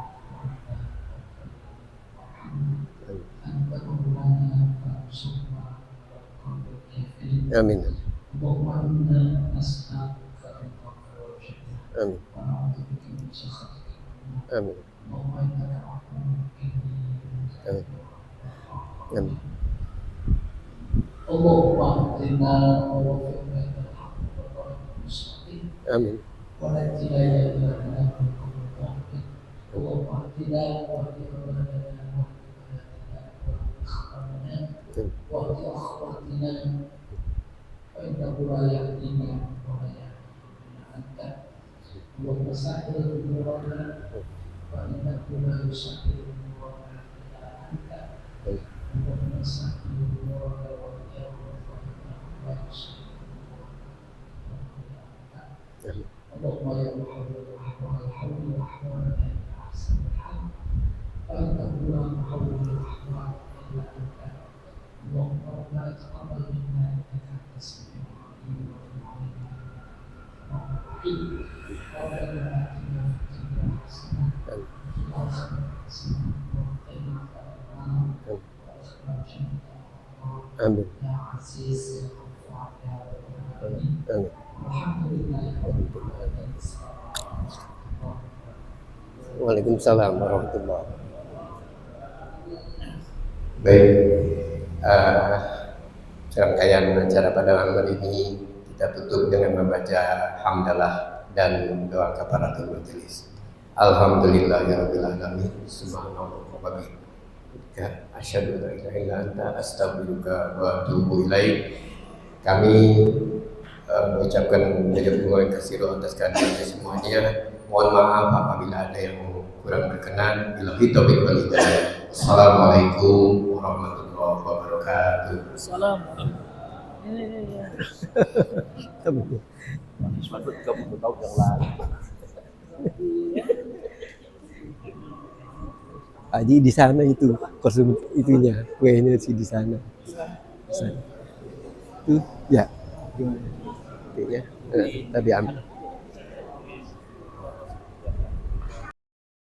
Amin. Amin. Amin. Amin. Amin. اللهم اهدنا ووفقنا الى الحق والطريق المستقيم Amin. ولا ابتلاء الا بنا من كل ضعف اللهم اهدنا واهد اولادنا واهد اخواتنا فانه لا يهدينا ولا يهدينا انت اللهم سهل امورنا فانه لا يسهل امورنا الا انت اللهم سهل امورنا واجعلنا فانه لا يسهل اللهم يا محمد احوال الحول واحوالنا الى احسن الحال فانه لا محول الاحوال الا انت اللهم ربنا تقبل منا انك انت السميع العليم وتب علينا ربنا اتنا في الدنيا حسنه وفي الاخره حسنه وقنا عذاب النار وادخلنا جنه Amin. يا عزيز يا غفار يا رب العالمين Amin. الحمد لله رب العالمين. Waalaikumsalam warahmatullahi wabarakatuh. Baik, serangkaian acara pada malam hari ini kita tutup dengan membaca hamdalah dan doa kafaratul majelis. Alhamdulillahirabbil alamin. Subhanallah wa bihamdika asyhadu an la ilaha illa anta astaghfiruka wa atubu ilaik. Kami mengucapkan jazakumullah khairan atas kehadirannya semuanya. Mohon maaf apabila ada yang kurang berkenan. Billahi taufiq wal hidayah. Assalamualaikum warahmatullahi wabarakatuh. Assalamualaikum. Sepatut 30 tahun yang lalu. Aji di sana itu kostum itunya, kuenya sih di sana. Di sana. Tuh, ya. Gimana? Oke, ya. Tadi ambil.